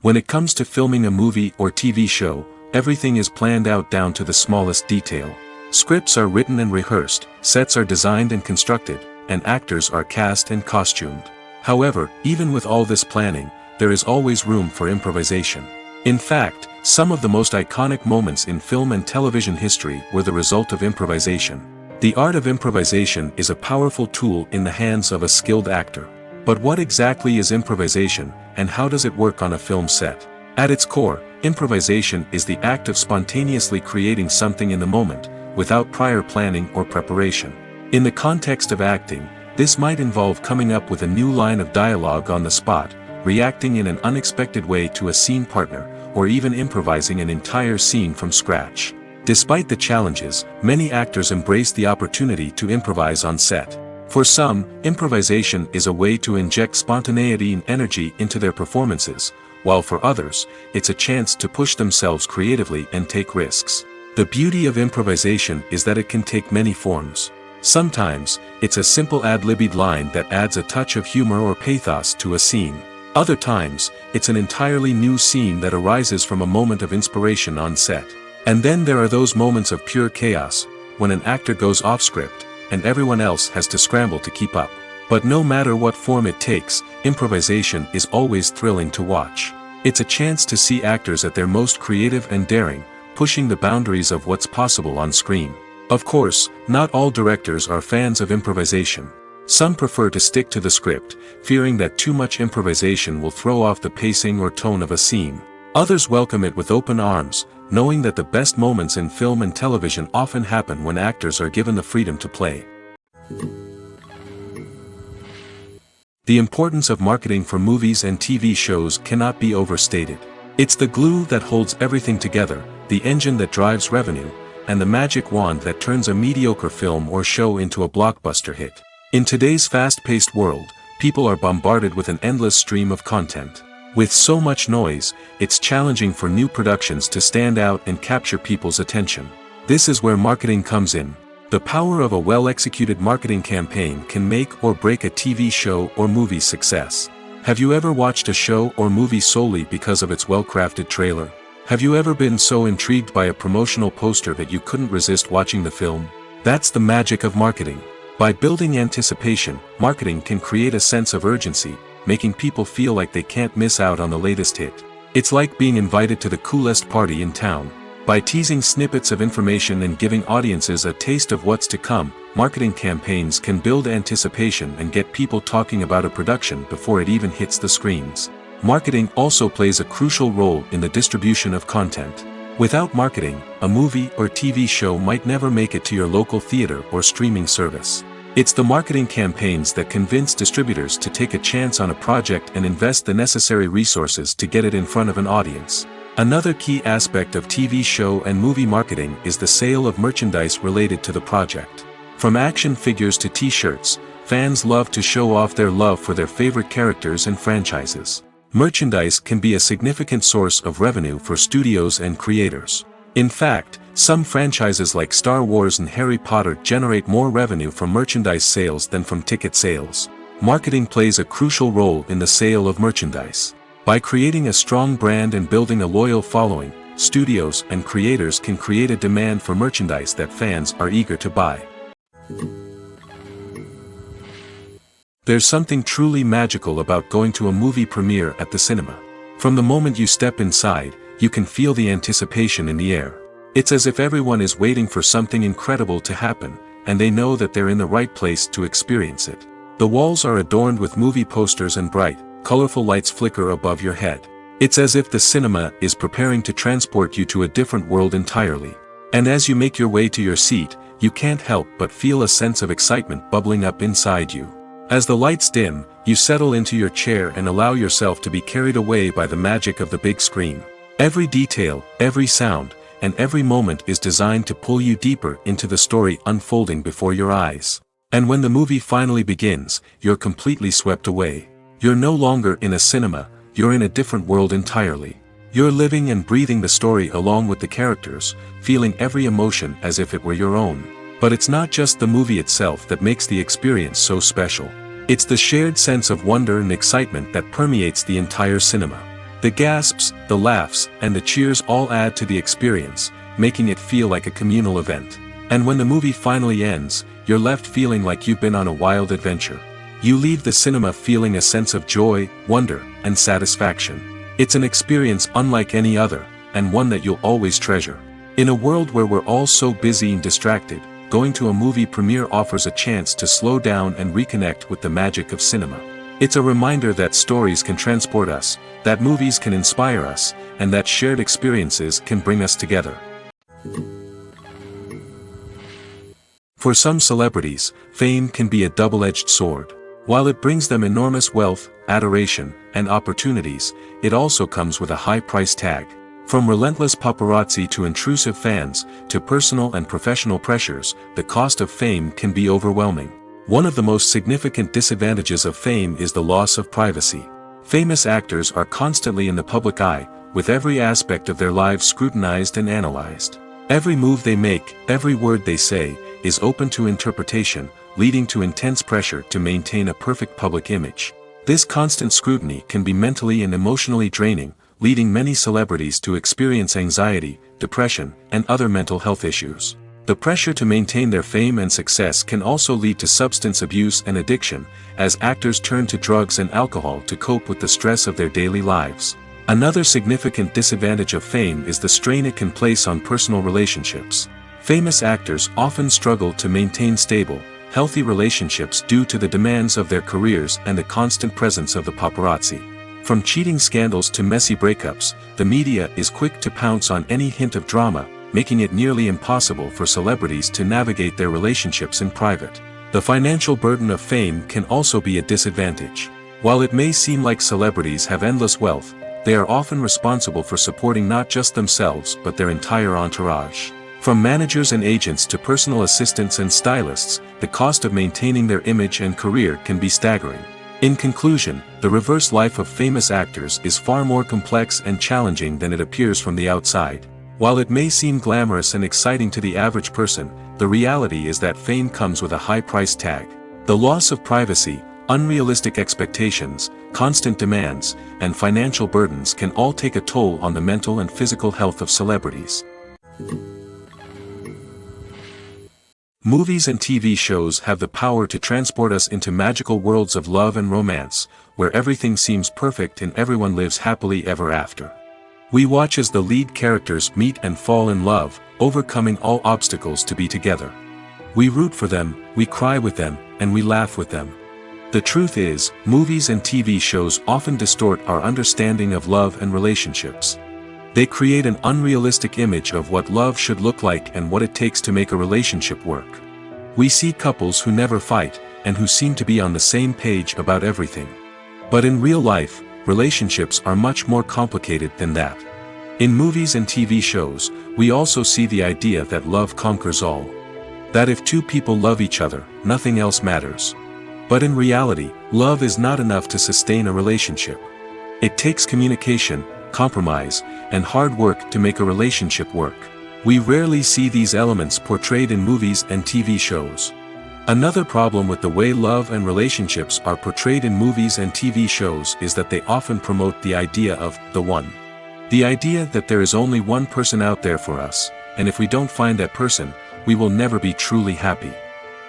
When it comes to filming a movie or TV show, everything is planned out down to the smallest detail. Scripts are written and rehearsed, sets are designed and constructed, and actors are cast and costumed. However, even with all this planning, there is always room for improvisation. In fact, some of the most iconic moments in film and television history were the result of improvisation. The art of improvisation is a powerful tool in the hands of a skilled actor. But what exactly is improvisation, and how does it work on a film set? At its core, improvisation is the act of spontaneously creating something in the moment, without prior planning or preparation. In the context of acting, this might involve coming up with a new line of dialogue on the spot, reacting in an unexpected way to a scene partner, or even improvising an entire scene from scratch. Despite the challenges, many actors embrace the opportunity to improvise on set. For some, improvisation is a way to inject spontaneity and energy into their performances, while for others, it's a chance to push themselves creatively and take risks. The beauty of improvisation is that it can take many forms. Sometimes, it's a simple ad-libbed line that adds a touch of humor or pathos to a scene. Other times, it's an entirely new scene that arises from a moment of inspiration on set. And then there are those moments of pure chaos, when an actor goes off script, and everyone else has to scramble to keep up. But no matter what form it takes, improvisation is always thrilling to watch. It's a chance to see actors at their most creative and daring, pushing the boundaries of what's possible on screen. Of course, not all directors are fans of improvisation. Some prefer to stick to the script, fearing that too much improvisation will throw off the pacing or tone of a scene. Others welcome it with open arms, knowing that the best moments in film and television often happen when actors are given the freedom to play. The importance of marketing for movies and TV shows cannot be overstated. It's the glue that holds everything together, the engine that drives revenue, and the magic wand that turns a mediocre film or show into a blockbuster hit. In today's fast-paced world, people are bombarded with an endless stream of content. With so much noise, it's challenging for new productions to stand out and capture people's attention. This is where marketing comes in. The power of a well-executed marketing campaign can make or break a TV show or movie's success. Have you ever watched a show or movie solely because of its well-crafted trailer? Have you ever been so intrigued by a promotional poster that you couldn't resist watching the film? That's the magic of marketing. By building anticipation, marketing can create a sense of urgency, making people feel like they can't miss out on the latest hit. It's like being invited to the coolest party in town. By teasing snippets of information and giving audiences a taste of what's to come, marketing campaigns can build anticipation and get people talking about a production before it even hits the screens. Marketing also plays a crucial role in the distribution of content. Without marketing, a movie or TV show might never make it to your local theater or streaming service. It's the marketing campaigns that convince distributors to take a chance on a project and invest the necessary resources to get it in front of an audience. Another key aspect of TV show and movie marketing is the sale of merchandise related to the project. From action figures to t-shirts, fans love to show off their love for their favorite characters and franchises. Merchandise can be a significant source of revenue for studios and creators. In fact, some franchises like Star Wars and Harry Potter generate more revenue from merchandise sales than from ticket sales. Marketing plays a crucial role in the sale of merchandise. By creating a strong brand and building a loyal following, studios and creators can create a demand for merchandise that fans are eager to buy. There's something truly magical about going to a movie premiere at the cinema. From the moment you step inside, you can feel the anticipation in the air. It's as if everyone is waiting for something incredible to happen, and they know that they're in the right place to experience it. The walls are adorned with movie posters and bright, colorful lights flicker above your head. It's as if the cinema is preparing to transport you to a different world entirely. And as you make your way to your seat, you can't help but feel a sense of excitement bubbling up inside you. As the lights dim, you settle into your chair and allow yourself to be carried away by the magic of the big screen. Every detail, every sound, and every moment is designed to pull you deeper into the story unfolding before your eyes. And when the movie finally begins, you're completely swept away. You're no longer in a cinema, you're in a different world entirely. You're living and breathing the story along with the characters, feeling every emotion as if it were your own. But it's not just the movie itself that makes the experience so special. It's the shared sense of wonder and excitement that permeates the entire cinema. The gasps, the laughs, and the cheers all add to the experience, making it feel like a communal event. And when the movie finally ends, you're left feeling like you've been on a wild adventure. You leave the cinema feeling a sense of joy, wonder, and satisfaction. It's an experience unlike any other, and one that you'll always treasure. In a world where we're all so busy and distracted, going to a movie premiere offers a chance to slow down and reconnect with the magic of cinema. It's a reminder that stories can transport us, that movies can inspire us, and that shared experiences can bring us together. For some celebrities, fame can be a double-edged sword. While it brings them enormous wealth, adoration, and opportunities, it also comes with a high price tag. From relentless paparazzi to intrusive fans, to personal and professional pressures, the cost of fame can be overwhelming. One of the most significant disadvantages of fame is the loss of privacy. Famous actors are constantly in the public eye, with every aspect of their lives scrutinized and analyzed. Every move they make, every word they say, is open to interpretation, leading to intense pressure to maintain a perfect public image. This constant scrutiny can be mentally and emotionally draining, leading many celebrities to experience anxiety, depression, and other mental health issues. The pressure to maintain their fame and success can also lead to substance abuse and addiction, as actors turn to drugs and alcohol to cope with the stress of their daily lives. Another significant disadvantage of fame is the strain it can place on personal relationships. Famous actors often struggle to maintain stable, healthy relationships due to the demands of their careers and the constant presence of the paparazzi. From cheating scandals to messy breakups, the media is quick to pounce on any hint of drama, making it nearly impossible for celebrities to navigate their relationships in private. The financial burden of fame can also be a disadvantage. While it may seem like celebrities have endless wealth, they are often responsible for supporting not just themselves but their entire entourage. From managers and agents to personal assistants and stylists, the cost of maintaining their image and career can be staggering. In conclusion, the reverse life of famous actors is far more complex and challenging than it appears from the outside. While it may seem glamorous and exciting to the average person, the reality is that fame comes with a high price tag. The loss of privacy, unrealistic expectations, constant demands, and financial burdens can all take a toll on the mental and physical health of celebrities. Movies and TV shows have the power to transport us into magical worlds of love and romance, where everything seems perfect and everyone lives happily ever after. We watch as the lead characters meet and fall in love, overcoming all obstacles to be together. We root for them, we cry with them, and we laugh with them. The truth is, movies and TV shows often distort our understanding of love and relationships. They create an unrealistic image of what love should look like and what it takes to make a relationship work. We see couples who never fight, and who seem to be on the same page about everything. But in real life, relationships are much more complicated than that. In movies and TV shows, we also see the idea that love conquers all. That if two people love each other, nothing else matters. But in reality, love is not enough to sustain a relationship. It takes communication, compromise, and hard work to make a relationship work. We rarely see these elements portrayed in movies and TV shows. Another problem with the way love and relationships are portrayed in movies and TV shows is that they often promote the idea of the one. The idea that there is only one person out there for us, and if we don't find that person, we will never be truly happy.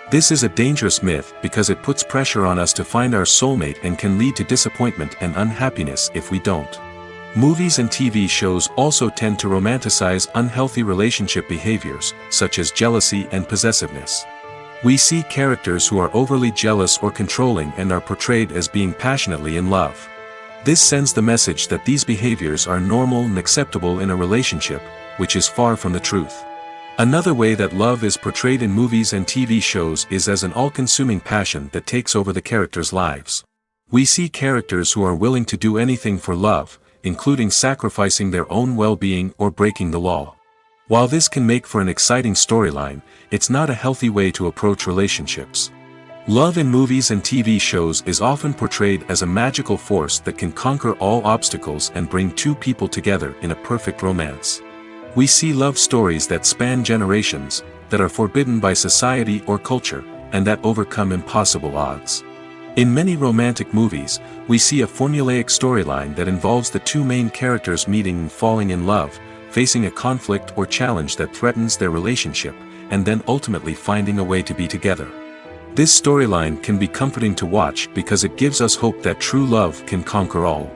This is a dangerous myth because it puts pressure on us to find our soulmate and can lead to disappointment and unhappiness if we don't. Movies and TV shows also tend to romanticize unhealthy relationship behaviors, such as jealousy and possessiveness. We see characters who are overly jealous or controlling and are portrayed as being passionately in love. This sends the message that these behaviors are normal and acceptable in a relationship, which is far from the truth. Another way that love is portrayed in movies and TV shows is as an all-consuming passion that takes over the characters' lives. We see characters who are willing to do anything for love, including sacrificing their own well-being or breaking the law. While this can make for an exciting storyline, it's not a healthy way to approach relationships. Love in movies and TV shows is often portrayed as a magical force that can conquer all obstacles and bring two people together in a perfect romance. We see love stories that span generations, that are forbidden by society or culture, and that overcome impossible odds. In many romantic movies, we see a formulaic storyline that involves the two main characters meeting and falling in love, facing a conflict or challenge that threatens their relationship, and then ultimately finding a way to be together. This storyline can be comforting to watch because it gives us hope that true love can conquer all.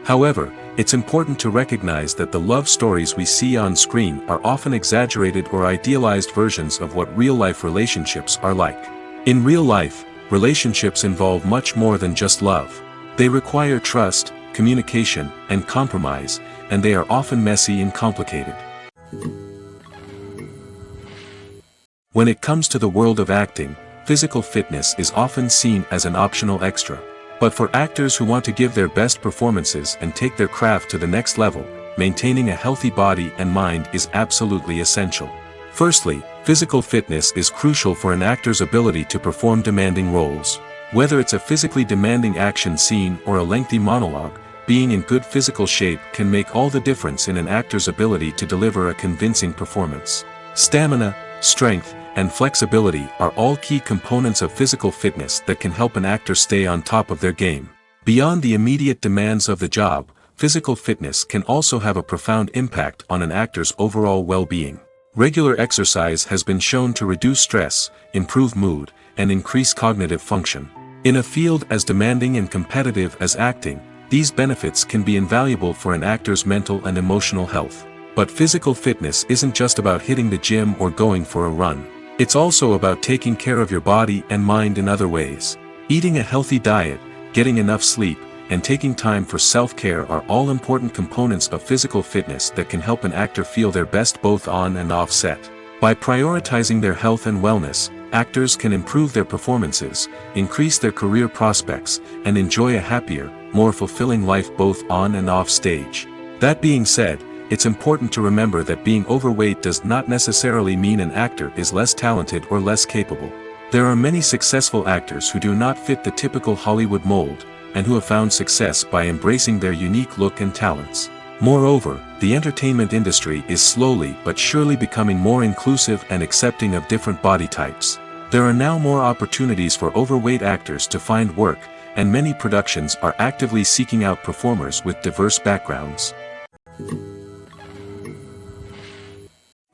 However, it's important to recognize that the love stories we see on screen are often exaggerated or idealized versions of what real-life relationships are like. In real life, relationships involve much more than just love. They require trust, communication, and compromise, and they are often messy and complicated. When it comes to the world of acting, physical fitness is often seen as an optional extra. But for actors who want to give their best performances and take their craft to the next level, maintaining a healthy body and mind is absolutely essential. Firstly, physical fitness is crucial for an actor's ability to perform demanding roles. Whether it's a physically demanding action scene or a lengthy monologue, being in good physical shape can make all the difference in an actor's ability to deliver a convincing performance. Stamina, strength, and flexibility are all key components of physical fitness that can help an actor stay on top of their game. Beyond the immediate demands of the job, physical fitness can also have a profound impact on an actor's overall well-being. Regular exercise has been shown to reduce stress, improve mood, and increase cognitive function. In a field as demanding and competitive as acting, these benefits can be invaluable for an actor's mental and emotional health. But physical fitness isn't just about hitting the gym or going for a run. It's also about taking care of your body and mind in other ways. Eating a healthy diet, getting enough sleep, and taking time for self-care are all important components of physical fitness that can help an actor feel their best both on and off set. By prioritizing their health and wellness, actors can improve their performances, increase their career prospects, and enjoy a happier, more fulfilling life both on and off stage. That being said, it's important to remember that being overweight does not necessarily mean an actor is less talented or less capable. There are many successful actors who do not fit the typical Hollywood mold, and who have found success by embracing their unique look and talents. Moreover, the entertainment industry is slowly but surely becoming more inclusive and accepting of different body types. There are now more opportunities for overweight actors to find work, and many productions are actively seeking out performers with diverse backgrounds.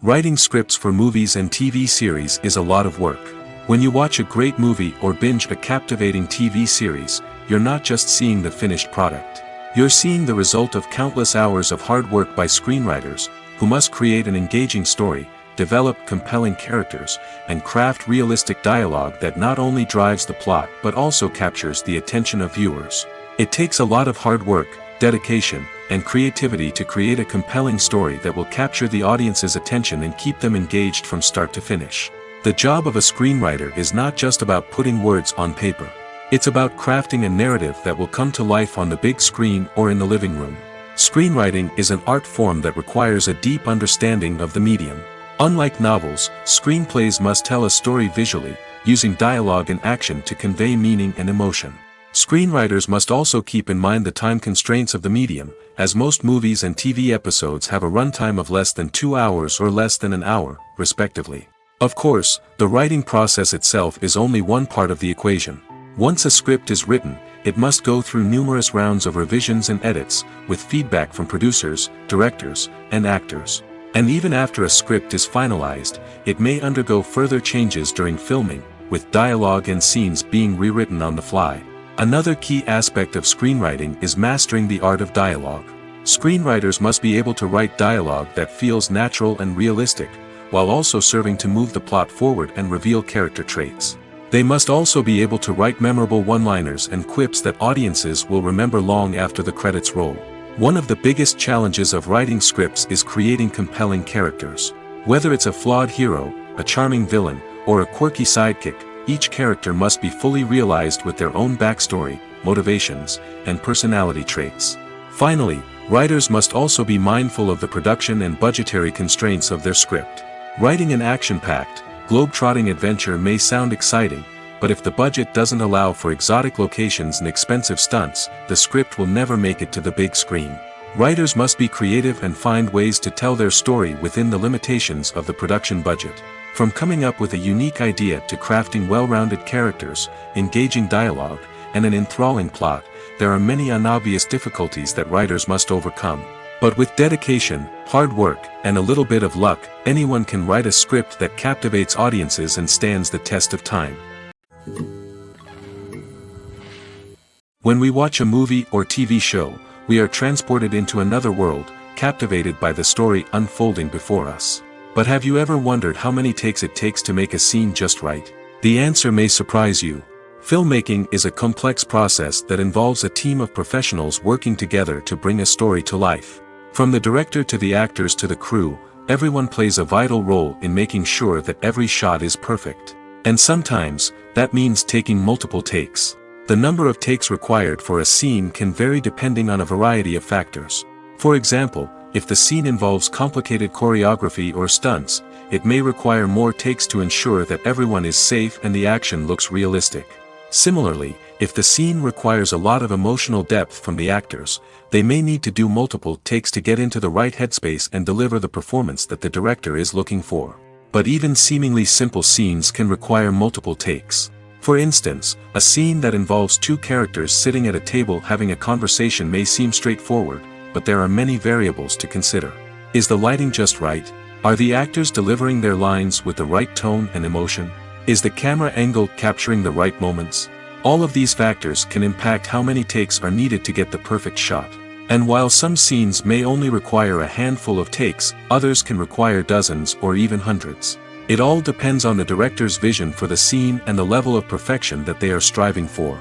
Writing scripts for movies and TV series is a lot of work. When you watch a great movie or binge a captivating TV series, you're not just seeing the finished product. You're seeing the result of countless hours of hard work by screenwriters, who must create an engaging story, develop compelling characters, and craft realistic dialogue that not only drives the plot but also captures the attention of viewers. It takes a lot of hard work, dedication, and creativity to create a compelling story that will capture the audience's attention and keep them engaged from start to finish. The job of a screenwriter is not just about putting words on paper. It's about crafting a narrative that will come to life on the big screen or in the living room. Screenwriting is an art form that requires a deep understanding of the medium. Unlike novels, screenplays must tell a story visually, using dialogue and action to convey meaning and emotion. Screenwriters must also keep in mind the time constraints of the medium, as most movies and TV episodes have a runtime of less than 2 hours or less than an hour, respectively. Of course, the writing process itself is only one part of the equation. Once a script is written, it must go through numerous rounds of revisions and edits, with feedback from producers, directors, and actors. And even after a script is finalized, it may undergo further changes during filming, with dialogue and scenes being rewritten on the fly. Another key aspect of screenwriting is mastering the art of dialogue. Screenwriters must be able to write dialogue that feels natural and realistic, while also serving to move the plot forward and reveal character traits. They must also be able to write memorable one-liners and quips that audiences will remember long after the credits roll. One of the biggest challenges of writing scripts is creating compelling characters. Whether it's a flawed hero, a charming villain, or a quirky sidekick, each character must be fully realized with their own backstory, motivations, and personality traits. Finally, writers must also be mindful of the production and budgetary constraints of their script. Writing an action-packed, globe-trotting adventure may sound exciting, but if the budget doesn't allow for exotic locations and expensive stunts, the script will never make it to the big screen. Writers must be creative and find ways to tell their story within the limitations of the production budget. From coming up with a unique idea to crafting well-rounded characters, engaging dialogue, and an enthralling plot, there are many unobvious difficulties that writers must overcome. But with dedication, hard work, and a little bit of luck, anyone can write a script that captivates audiences and stands the test of time. When we watch a movie or TV show, we are transported into another world, captivated by the story unfolding before us. But have you ever wondered how many takes it takes to make a scene just right? The answer may surprise you. Filmmaking is a complex process that involves a team of professionals working together to bring a story to life. From the director to the actors to the crew, everyone plays a vital role in making sure that every shot is perfect. And sometimes, that means taking multiple takes. The number of takes required for a scene can vary depending on a variety of factors. For example, if the scene involves complicated choreography or stunts, it may require more takes to ensure that everyone is safe and the action looks realistic. Similarly, if the scene requires a lot of emotional depth from the actors, they may need to do multiple takes to get into the right headspace and deliver the performance that the director is looking for. But even seemingly simple scenes can require multiple takes. For instance, a scene that involves two characters sitting at a table having a conversation may seem straightforward, but there are many variables to consider. Is the lighting just right? Are the actors delivering their lines with the right tone and emotion? Is the camera angle capturing the right moments? All of these factors can impact how many takes are needed to get the perfect shot. And while some scenes may only require a handful of takes, others can require dozens or even hundreds. It all depends on the director's vision for the scene and the level of perfection that they are striving for.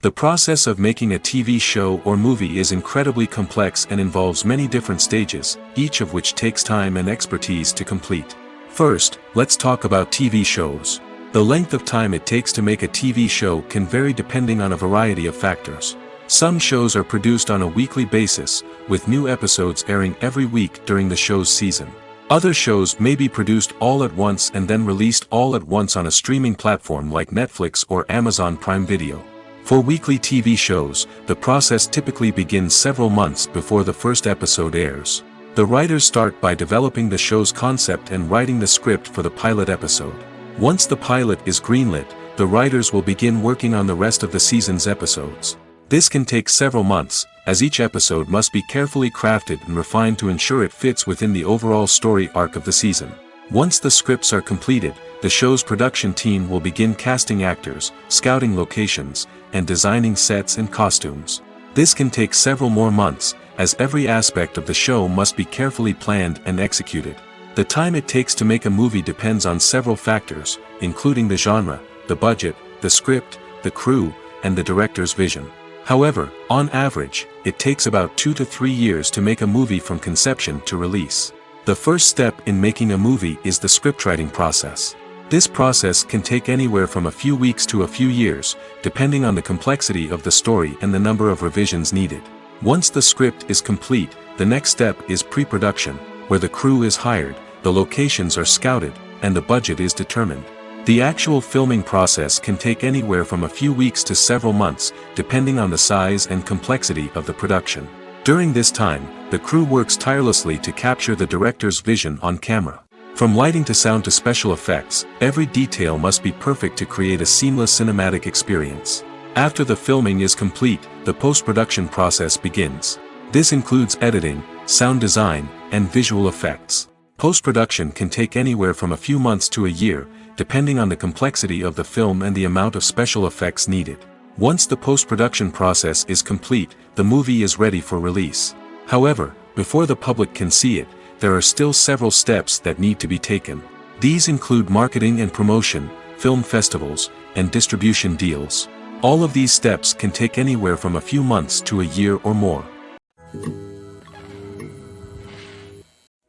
The process of making a TV show or movie is incredibly complex and involves many different stages, each of which takes time and expertise to complete. First, let's talk about TV shows. The length of time it takes to make a TV show can vary depending on a variety of factors. Some shows are produced on a weekly basis, with new episodes airing every week during the show's season. Other shows may be produced all at once and then released all at once on a streaming platform like Netflix or Amazon Prime Video. For weekly TV shows, the process typically begins several months before the first episode airs. The writers start by developing the show's concept and writing the script for the pilot episode. Once the pilot is greenlit, the writers will begin working on the rest of the season's episodes. This can take several months, as each episode must be carefully crafted and refined to ensure it fits within the overall story arc of the season. Once the scripts are completed, the show's production team will begin casting actors, scouting locations, and designing sets and costumes. This can take several more months, as every aspect of the show must be carefully planned and executed. The time it takes to make a movie depends on several factors, including the genre, the budget, the script, the crew, and the director's vision. However, on average, it takes about 2 to 3 years to make a movie from conception to release. The first step in making a movie is the scriptwriting process. This process can take anywhere from a few weeks to a few years, depending on the complexity of the story and the number of revisions needed. Once the script is complete, the next step is pre-production, where the crew is hired, the locations are scouted, and the budget is determined. The actual filming process can take anywhere from a few weeks to several months, depending on the size and complexity of the production. During this time, the crew works tirelessly to capture the director's vision on camera. From lighting to sound to special effects, every detail must be perfect to create a seamless cinematic experience. After the filming is complete, the post-production process begins. This includes editing, sound design, and visual effects. Post-production can take anywhere from a few months to a year, depending on the complexity of the film and the amount of special effects needed. Once the post-production process is complete, the movie is ready for release. However, before the public can see it, there are still several steps that need to be taken. These include marketing and promotion, film festivals, and distribution deals. All of these steps can take anywhere from a few months to a year or more.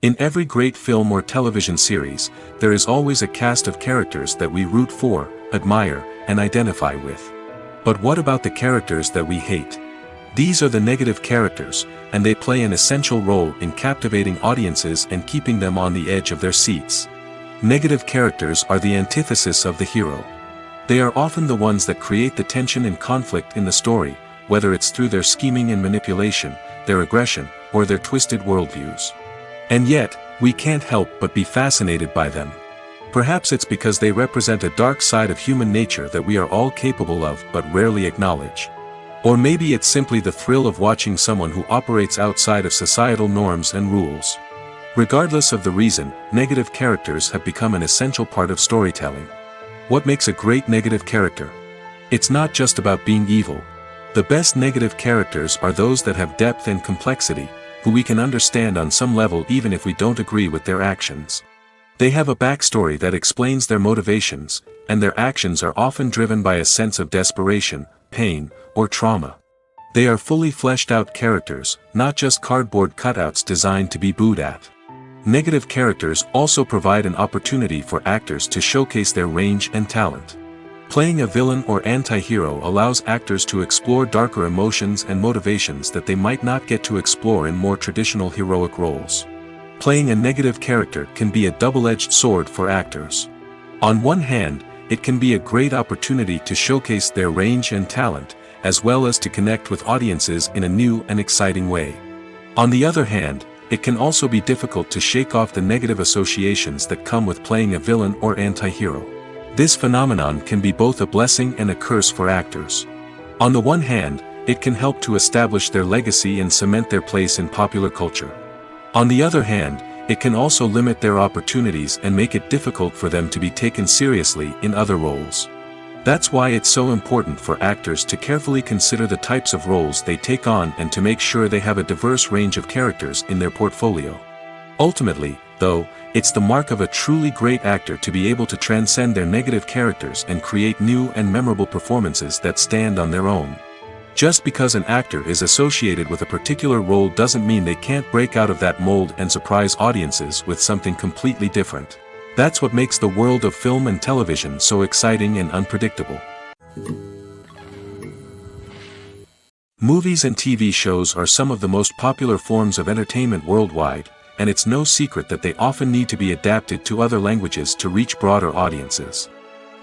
In every great film or television series, there is always a cast of characters that we root for, admire, and identify with. But what about the characters that we hate? These are the negative characters, and they play an essential role in captivating audiences and keeping them on the edge of their seats. Negative characters are the antithesis of the hero. They are often the ones that create the tension and conflict in the story, whether it's through their scheming and manipulation, their aggression, or their twisted worldviews. And yet, we can't help but be fascinated by them. Perhaps it's because they represent a dark side of human nature that we are all capable of but rarely acknowledge. Or maybe it's simply the thrill of watching someone who operates outside of societal norms and rules. Regardless of the reason, negative characters have become an essential part of storytelling. What makes a great negative character? It's not just about being evil. The best negative characters are those that have depth and complexity, who we can understand on some level even if we don't agree with their actions. They have a backstory that explains their motivations, and their actions are often driven by a sense of desperation, pain, or trauma. They are fully fleshed out characters, not just cardboard cutouts designed to be booed at. Negative characters also provide an opportunity for actors to showcase their range and talent. Playing a villain or anti-hero allows actors to explore darker emotions and motivations that they might not get to explore in more traditional heroic roles. Playing a negative character can be a double-edged sword for actors. On one hand, it can be a great opportunity to showcase their range and talent, as well as to connect with audiences in a new and exciting way. On the other hand, it can also be difficult to shake off the negative associations that come with playing a villain or anti-hero. This phenomenon can be both a blessing and a curse for actors. On the one hand, it can help to establish their legacy and cement their place in popular culture. On the other hand, it can also limit their opportunities and make it difficult for them to be taken seriously in other roles. That's why it's so important for actors to carefully consider the types of roles they take on and to make sure they have a diverse range of characters in their portfolio. Ultimately, though, it's the mark of a truly great actor to be able to transcend their negative characters and create new and memorable performances that stand on their own. Just because an actor is associated with a particular role doesn't mean they can't break out of that mold and surprise audiences with something completely different. That's what makes the world of film and television so exciting and unpredictable. Movies and TV shows are some of the most popular forms of entertainment worldwide, and it's no secret that they often need to be adapted to other languages to reach broader audiences.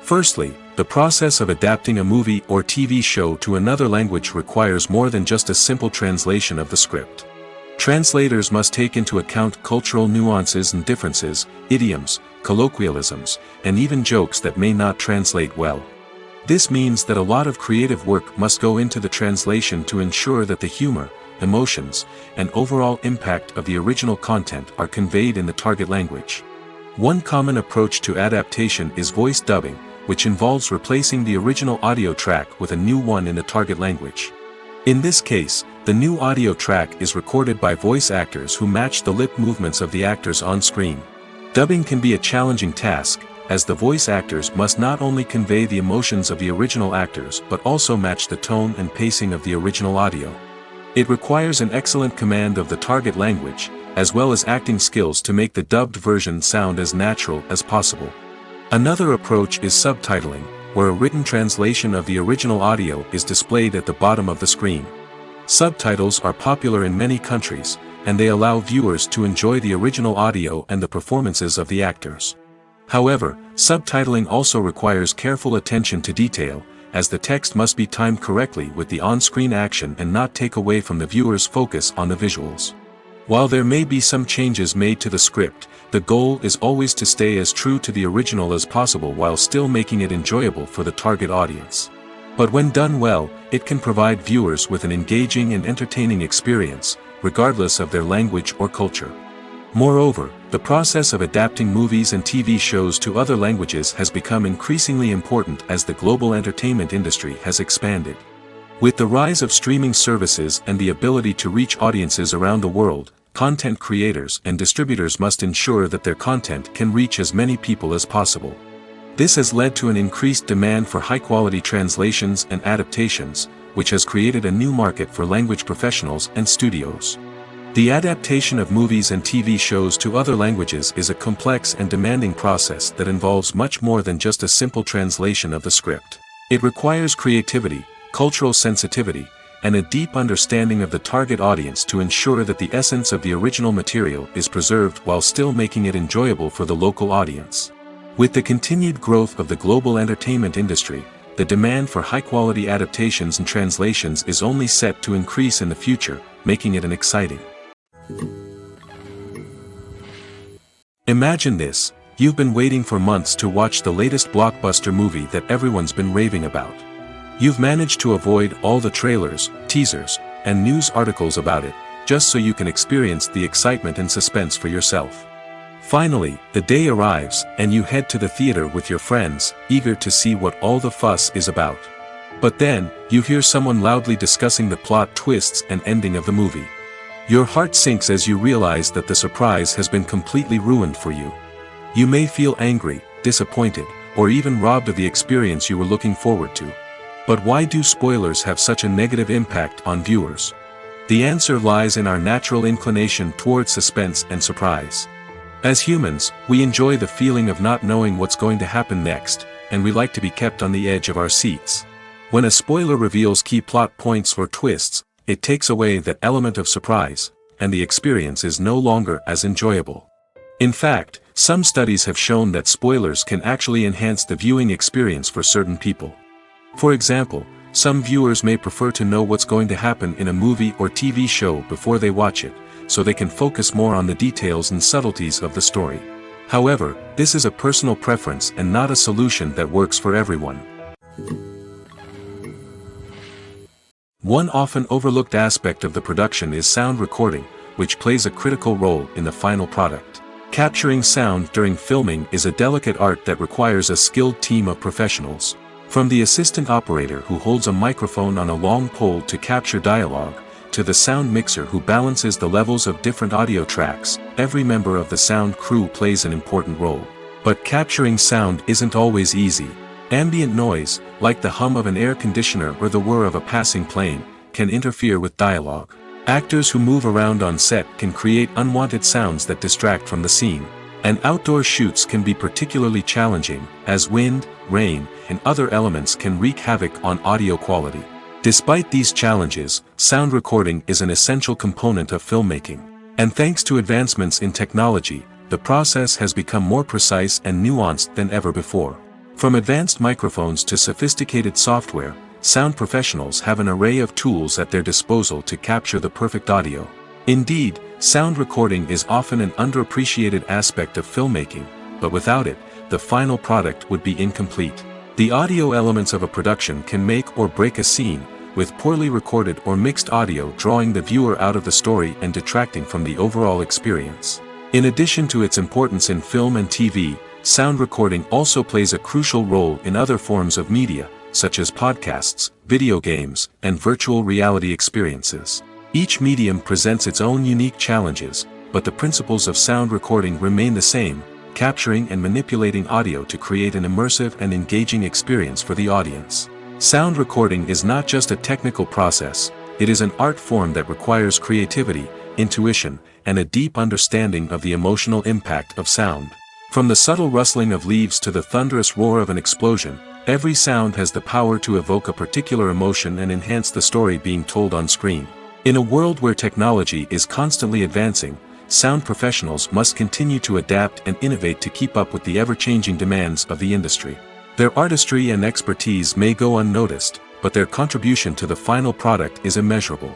Firstly, the process of adapting a movie or TV show to another language requires more than just a simple translation of the script. Translators must take into account cultural nuances and differences, idioms, colloquialisms, and even jokes that may not translate well. This means that a lot of creative work must go into the translation to ensure that the humor, emotions, and overall impact of the original content are conveyed in the target language. One common approach to adaptation is voice dubbing, which involves replacing the original audio track with a new one in the target language. In this case, the new audio track is recorded by voice actors who match the lip movements of the actors on screen. Dubbing can be a challenging task, as the voice actors must not only convey the emotions of the original actors but also match the tone and pacing of the original audio. It requires an excellent command of the target language, as well as acting skills to make the dubbed version sound as natural as possible. Another approach is subtitling, where a written translation of the original audio is displayed at the bottom of the screen. Subtitles are popular in many countries, and they allow viewers to enjoy the original audio and the performances of the actors. However, subtitling also requires careful attention to detail, as the text must be timed correctly with the on-screen action and not take away from the viewer's focus on the visuals. While there may be some changes made to the script, the goal is always to stay as true to the original as possible while still making it enjoyable for the target audience. But when done well, it can provide viewers with an engaging and entertaining experience, regardless of their language or culture. Moreover, the process of adapting movies and TV shows to other languages has become increasingly important as the global entertainment industry has expanded. With the rise of streaming services and the ability to reach audiences around the world, content creators and distributors must ensure that their content can reach as many people as possible. This has led to an increased demand for high-quality translations and adaptations, which has created a new market for language professionals and studios. The adaptation of movies and TV shows to other languages is a complex and demanding process that involves much more than just a simple translation of the script. It requires creativity, cultural sensitivity, and a deep understanding of the target audience to ensure that the essence of the original material is preserved while still making it enjoyable for the local audience. With the continued growth of the global entertainment industry, the demand for high-quality adaptations and translations is only set to increase in the future, making it an exciting. Imagine this: you've been waiting for months to watch the latest blockbuster movie that everyone's been raving about. You've managed to avoid all the trailers, teasers, and news articles about it, just so you can experience the excitement and suspense for yourself. Finally, the day arrives, and you head to the theater with your friends, eager to see what all the fuss is about. But then, you hear someone loudly discussing the plot twists and ending of the movie. Your heart sinks as you realize that the surprise has been completely ruined for you. You may feel angry, disappointed, or even robbed of the experience you were looking forward to. But why do spoilers have such a negative impact on viewers? The answer lies in our natural inclination toward suspense and surprise. As humans, we enjoy the feeling of not knowing what's going to happen next, and we like to be kept on the edge of our seats. When a spoiler reveals key plot points or twists, it takes away that element of surprise, and the experience is no longer as enjoyable. In fact, some studies have shown that spoilers can actually enhance the viewing experience for certain people. For example, some viewers may prefer to know what's going to happen in a movie or TV show before they watch it, so they can focus more on the details and subtleties of the story. However, this is a personal preference and not a solution that works for everyone. One often overlooked aspect of the production is sound recording, which plays a critical role in the final product. Capturing sound during filming is a delicate art that requires a skilled team of professionals. From the assistant operator who holds a microphone on a long pole to capture dialogue, to the sound mixer who balances the levels of different audio tracks, every member of the sound crew plays an important role. But capturing sound isn't always easy. Ambient noise, like the hum of an air conditioner or the whir of a passing plane, can interfere with dialogue. Actors who move around on set can create unwanted sounds that distract from the scene. And outdoor shoots can be particularly challenging, as wind, rain, and other elements can wreak havoc on audio quality. Despite these challenges, sound recording is an essential component of filmmaking. And thanks to advancements in technology, the process has become more precise and nuanced than ever before. From advanced microphones to sophisticated software, sound professionals have an array of tools at their disposal to capture the perfect audio. Indeed, sound recording is often an underappreciated aspect of filmmaking, but without it, the final product would be incomplete. The audio elements of a production can make or break a scene, with poorly recorded or mixed audio drawing the viewer out of the story and detracting from the overall experience. In addition to its importance in film and TV, sound recording also plays a crucial role in other forms of media, such as podcasts, video games, and virtual reality experiences. Each medium presents its own unique challenges, but the principles of sound recording remain the same, capturing and manipulating audio to create an immersive and engaging experience for the audience. Sound recording is not just a technical process, it is an art form that requires creativity, intuition, and a deep understanding of the emotional impact of sound. From the subtle rustling of leaves to the thunderous roar of an explosion, every sound has the power to evoke a particular emotion and enhance the story being told on screen. In a world where technology is constantly advancing, sound professionals must continue to adapt and innovate to keep up with the ever-changing demands of the industry. Their artistry and expertise may go unnoticed, but their contribution to the final product is immeasurable.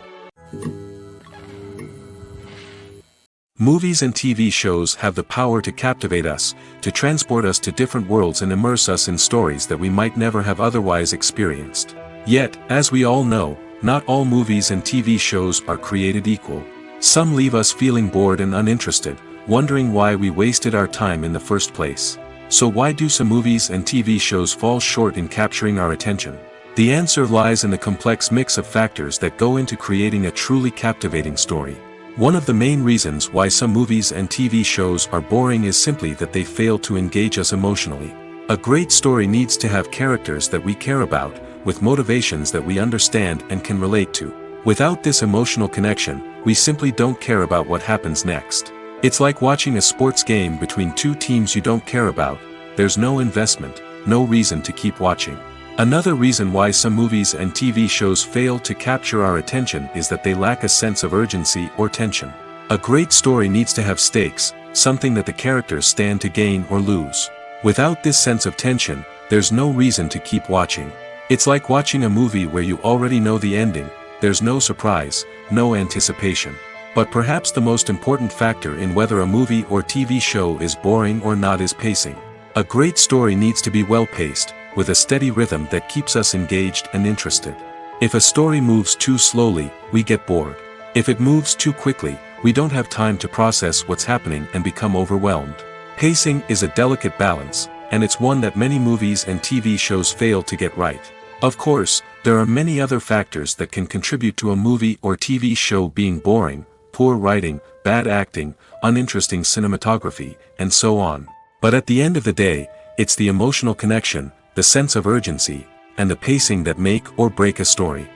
Movies and TV shows have the power to captivate us, to transport us to different worlds and immerse us in stories that we might never have otherwise experienced. Yet, as we all know, not all movies and TV shows are created equal. Some leave us feeling bored and uninterested, wondering why we wasted our time in the first place. So why do some movies and TV shows fall short in capturing our attention? The answer lies in the complex mix of factors that go into creating a truly captivating story. One of the main reasons why some movies and TV shows are boring is simply that they fail to engage us emotionally. A great story needs to have characters that we care about, with motivations that we understand and can relate to. Without this emotional connection, we simply don't care about what happens next. It's like watching a sports game between two teams you don't care about. There's no investment, no reason to keep watching. Another reason why some movies and TV shows fail to capture our attention is that they lack a sense of urgency or tension. A great story needs to have stakes, something that the characters stand to gain or lose. Without this sense of tension, there's no reason to keep watching. It's like watching a movie where you already know the ending, there's no surprise, no anticipation. But perhaps the most important factor in whether a movie or TV show is boring or not is pacing. A great story needs to be well-paced, with a steady rhythm that keeps us engaged and interested. If a story moves too slowly, we get bored. If it moves too quickly, we don't have time to process what's happening and become overwhelmed. Pacing is a delicate balance, and it's one that many movies and TV shows fail to get right. Of course, there are many other factors that can contribute to a movie or TV show being boring: poor writing, bad acting, uninteresting cinematography, and so on. But at the end of the day, it's the emotional connection, the sense of urgency, and the pacing that make or break a story.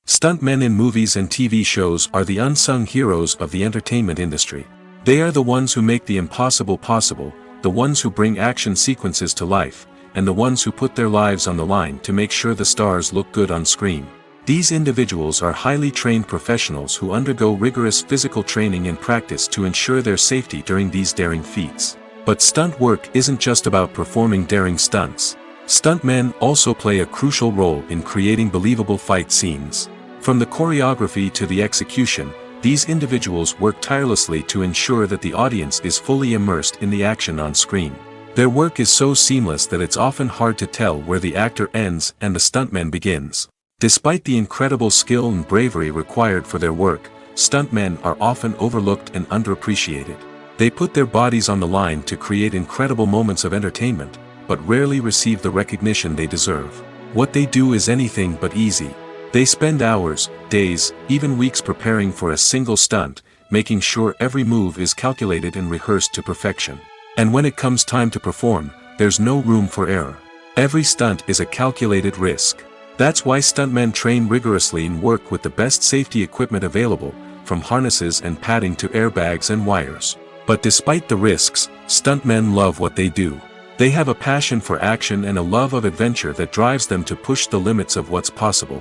Stuntmen in movies and TV shows are the unsung heroes of the entertainment industry. They are the ones who make the impossible possible, the ones who bring action sequences to life, and the ones who put their lives on the line to make sure the stars look good on screen. These individuals are highly trained professionals who undergo rigorous physical training and practice to ensure their safety during these daring feats. But stunt work isn't just about performing daring stunts. Stuntmen also play a crucial role in creating believable fight scenes. From the choreography to the execution, these individuals work tirelessly to ensure that the audience is fully immersed in the action on screen. Their work is so seamless that it's often hard to tell where the actor ends and the stuntman begins. Despite the incredible skill and bravery required for their work, stuntmen are often overlooked and underappreciated. They put their bodies on the line to create incredible moments of entertainment, but rarely receive the recognition they deserve. What they do is anything but easy. They spend hours, days, even weeks preparing for a single stunt, making sure every move is calculated and rehearsed to perfection. And when it comes time to perform, there's no room for error. Every stunt is a calculated risk. That's why stuntmen train rigorously and work with the best safety equipment available, from harnesses and padding to airbags and wires. But despite the risks, stuntmen love what they do. They have a passion for action and a love of adventure that drives them to push the limits of what's possible.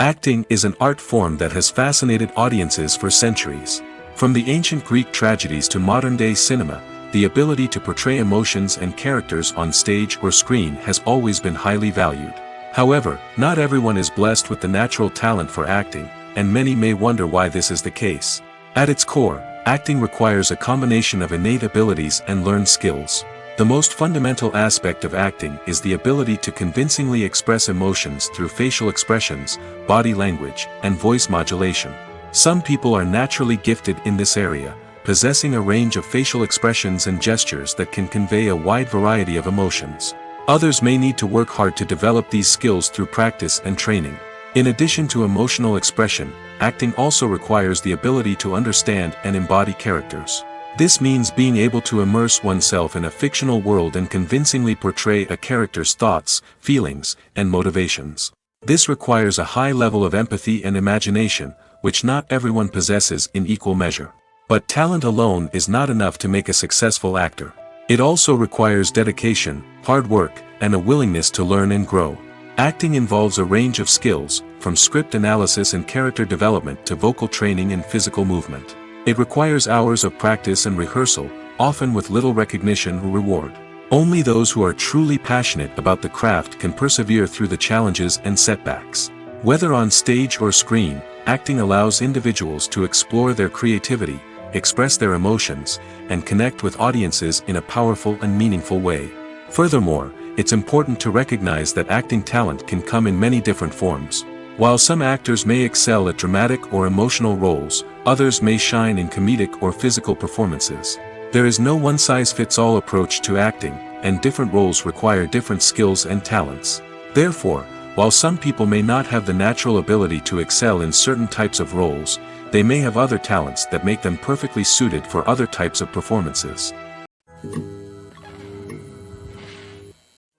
Acting is an art form that has fascinated audiences for centuries. From the ancient Greek tragedies to modern-day cinema, the ability to portray emotions and characters on stage or screen has always been highly valued. However, not everyone is blessed with the natural talent for acting, and many may wonder why this is the case. At its core, acting requires a combination of innate abilities and learned skills. The most fundamental aspect of acting is the ability to convincingly express emotions through facial expressions, body language, and voice modulation. Some people are naturally gifted in this area, possessing a range of facial expressions and gestures that can convey a wide variety of emotions. Others may need to work hard to develop these skills through practice and training. In addition to emotional expression, acting also requires the ability to understand and embody characters. This means being able to immerse oneself in a fictional world and convincingly portray a character's thoughts, feelings, and motivations. This requires a high level of empathy and imagination, which not everyone possesses in equal measure. But talent alone is not enough to make a successful actor. It also requires dedication, hard work, and a willingness to learn and grow. Acting involves a range of skills, from script analysis and character development to vocal training and physical movement. It requires hours of practice and rehearsal, often with little recognition or reward. Only those who are truly passionate about the craft can persevere through the challenges and setbacks. Whether on stage or screen, acting allows individuals to explore their creativity, express their emotions, and connect with audiences in a powerful and meaningful way. Furthermore, it's important to recognize that acting talent can come in many different forms. While some actors may excel at dramatic or emotional roles, others may shine in comedic or physical performances. There is no one-size-fits-all approach to acting, and different roles require different skills and talents. Therefore, while some people may not have the natural ability to excel in certain types of roles, they may have other talents that make them perfectly suited for other types of performances.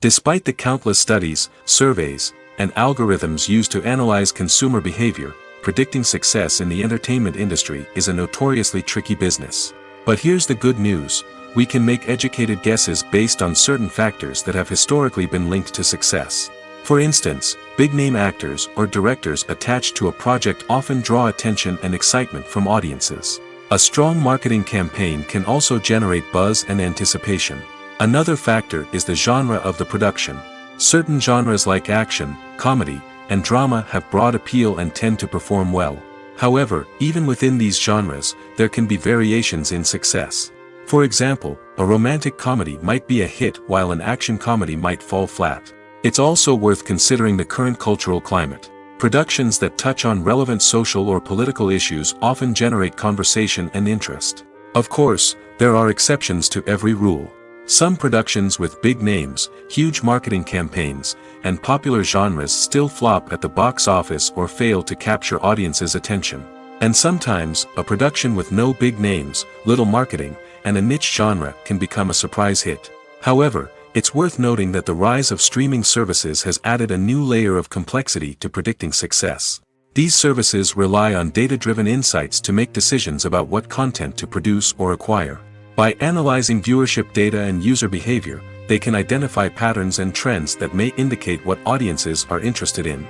Despite the countless studies, surveys, and algorithms used to analyze consumer behavior, predicting success in the entertainment industry is a notoriously tricky business. But here's the good news: we can make educated guesses based on certain factors that have historically been linked to success. For instance, big-name actors or directors attached to a project often draw attention and excitement from audiences. A strong marketing campaign can also generate buzz and anticipation. Another factor is the genre of the production. Certain genres like action, comedy, and drama have broad appeal and tend to perform well. However, even within these genres, there can be variations in success. For example, a romantic comedy might be a hit while an action comedy might fall flat. It's also worth considering the current cultural climate. Productions that touch on relevant social or political issues often generate conversation and interest. Of course, there are exceptions to every rule. Some productions with big names, huge marketing campaigns, and popular genres still flop at the box office or fail to capture audiences' attention. And sometimes, a production with no big names, little marketing, and a niche genre can become a surprise hit. However, it's worth noting that the rise of streaming services has added a new layer of complexity to predicting success. These services rely on data-driven insights to make decisions about what content to produce or acquire. By analyzing viewership data and user behavior, they can identify patterns and trends that may indicate what audiences are interested in.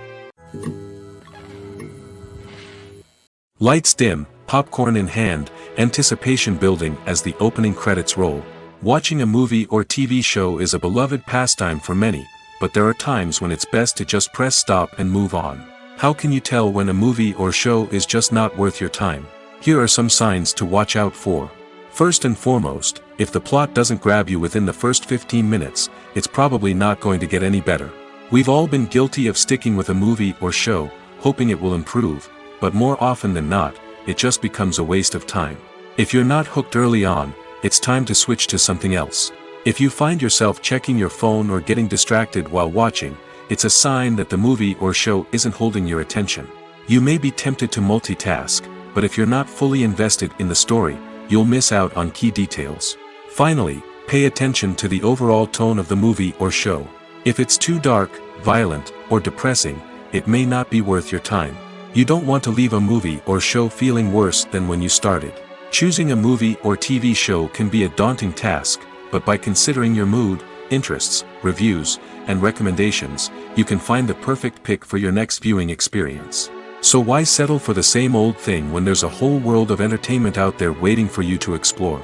Lights dim, popcorn in hand, anticipation building as the opening credits roll. Watching a movie or TV show is a beloved pastime for many, but there are times when it's best to just press stop and move on. How can you tell when a movie or show is just not worth your time? Here are some signs to watch out for. First and foremost, if the plot doesn't grab you within the first 15 minutes, it's probably not going to get any better. We've all been guilty of sticking with a movie or show, hoping it will improve, but more often than not, it just becomes a waste of time. If you're not hooked early on, it's time to switch to something else. If you find yourself checking your phone or getting distracted while watching, it's a sign that the movie or show isn't holding your attention. You may be tempted to multitask, but if you're not fully invested in the story, you'll miss out on key details. Finally, pay attention to the overall tone of the movie or show. If it's too dark, violent, or depressing, it may not be worth your time. You don't want to leave a movie or show feeling worse than when you started. Choosing a movie or TV show can be a daunting task, but by considering your mood, interests, reviews, and recommendations, you can find the perfect pick for your next viewing experience. So why settle for the same old thing when there's a whole world of entertainment out there waiting for you to explore?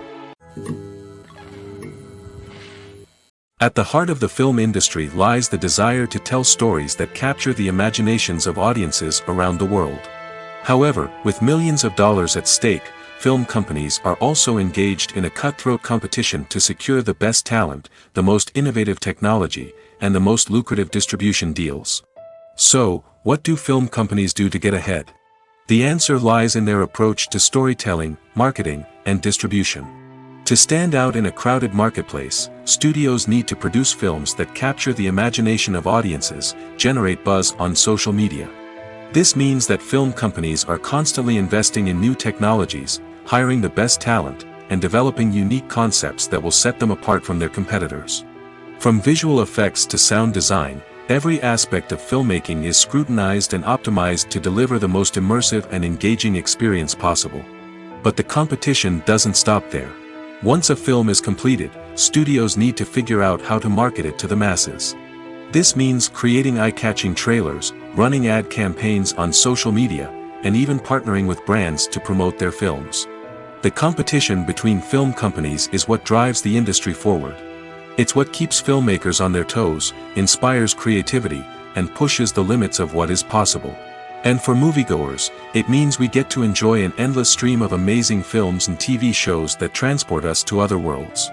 At the heart of the film industry lies the desire to tell stories that capture the imaginations of audiences around the world. However, with millions of dollars at stake, film companies are also engaged in a cutthroat competition to secure the best talent, the most innovative technology, and the most lucrative distribution deals. So, what do film companies do to get ahead? The answer lies in their approach to storytelling, marketing, and distribution. To stand out in a crowded marketplace, studios need to produce films that capture the imagination of audiences, generate buzz on social media. This means that film companies are constantly investing in new technologies, hiring the best talent, and developing unique concepts that will set them apart from their competitors. From visual effects to sound design, every aspect of filmmaking is scrutinized and optimized to deliver the most immersive and engaging experience possible. But the competition doesn't stop there. Once a film is completed, studios need to figure out how to market it to the masses. This means creating eye-catching trailers, running ad campaigns on social media, and even partnering with brands to promote their films. The competition between film companies is what drives the industry forward. It's what keeps filmmakers on their toes, inspires creativity, and pushes the limits of what is possible. And for moviegoers, it means we get to enjoy an endless stream of amazing films and TV shows that transport us to other worlds.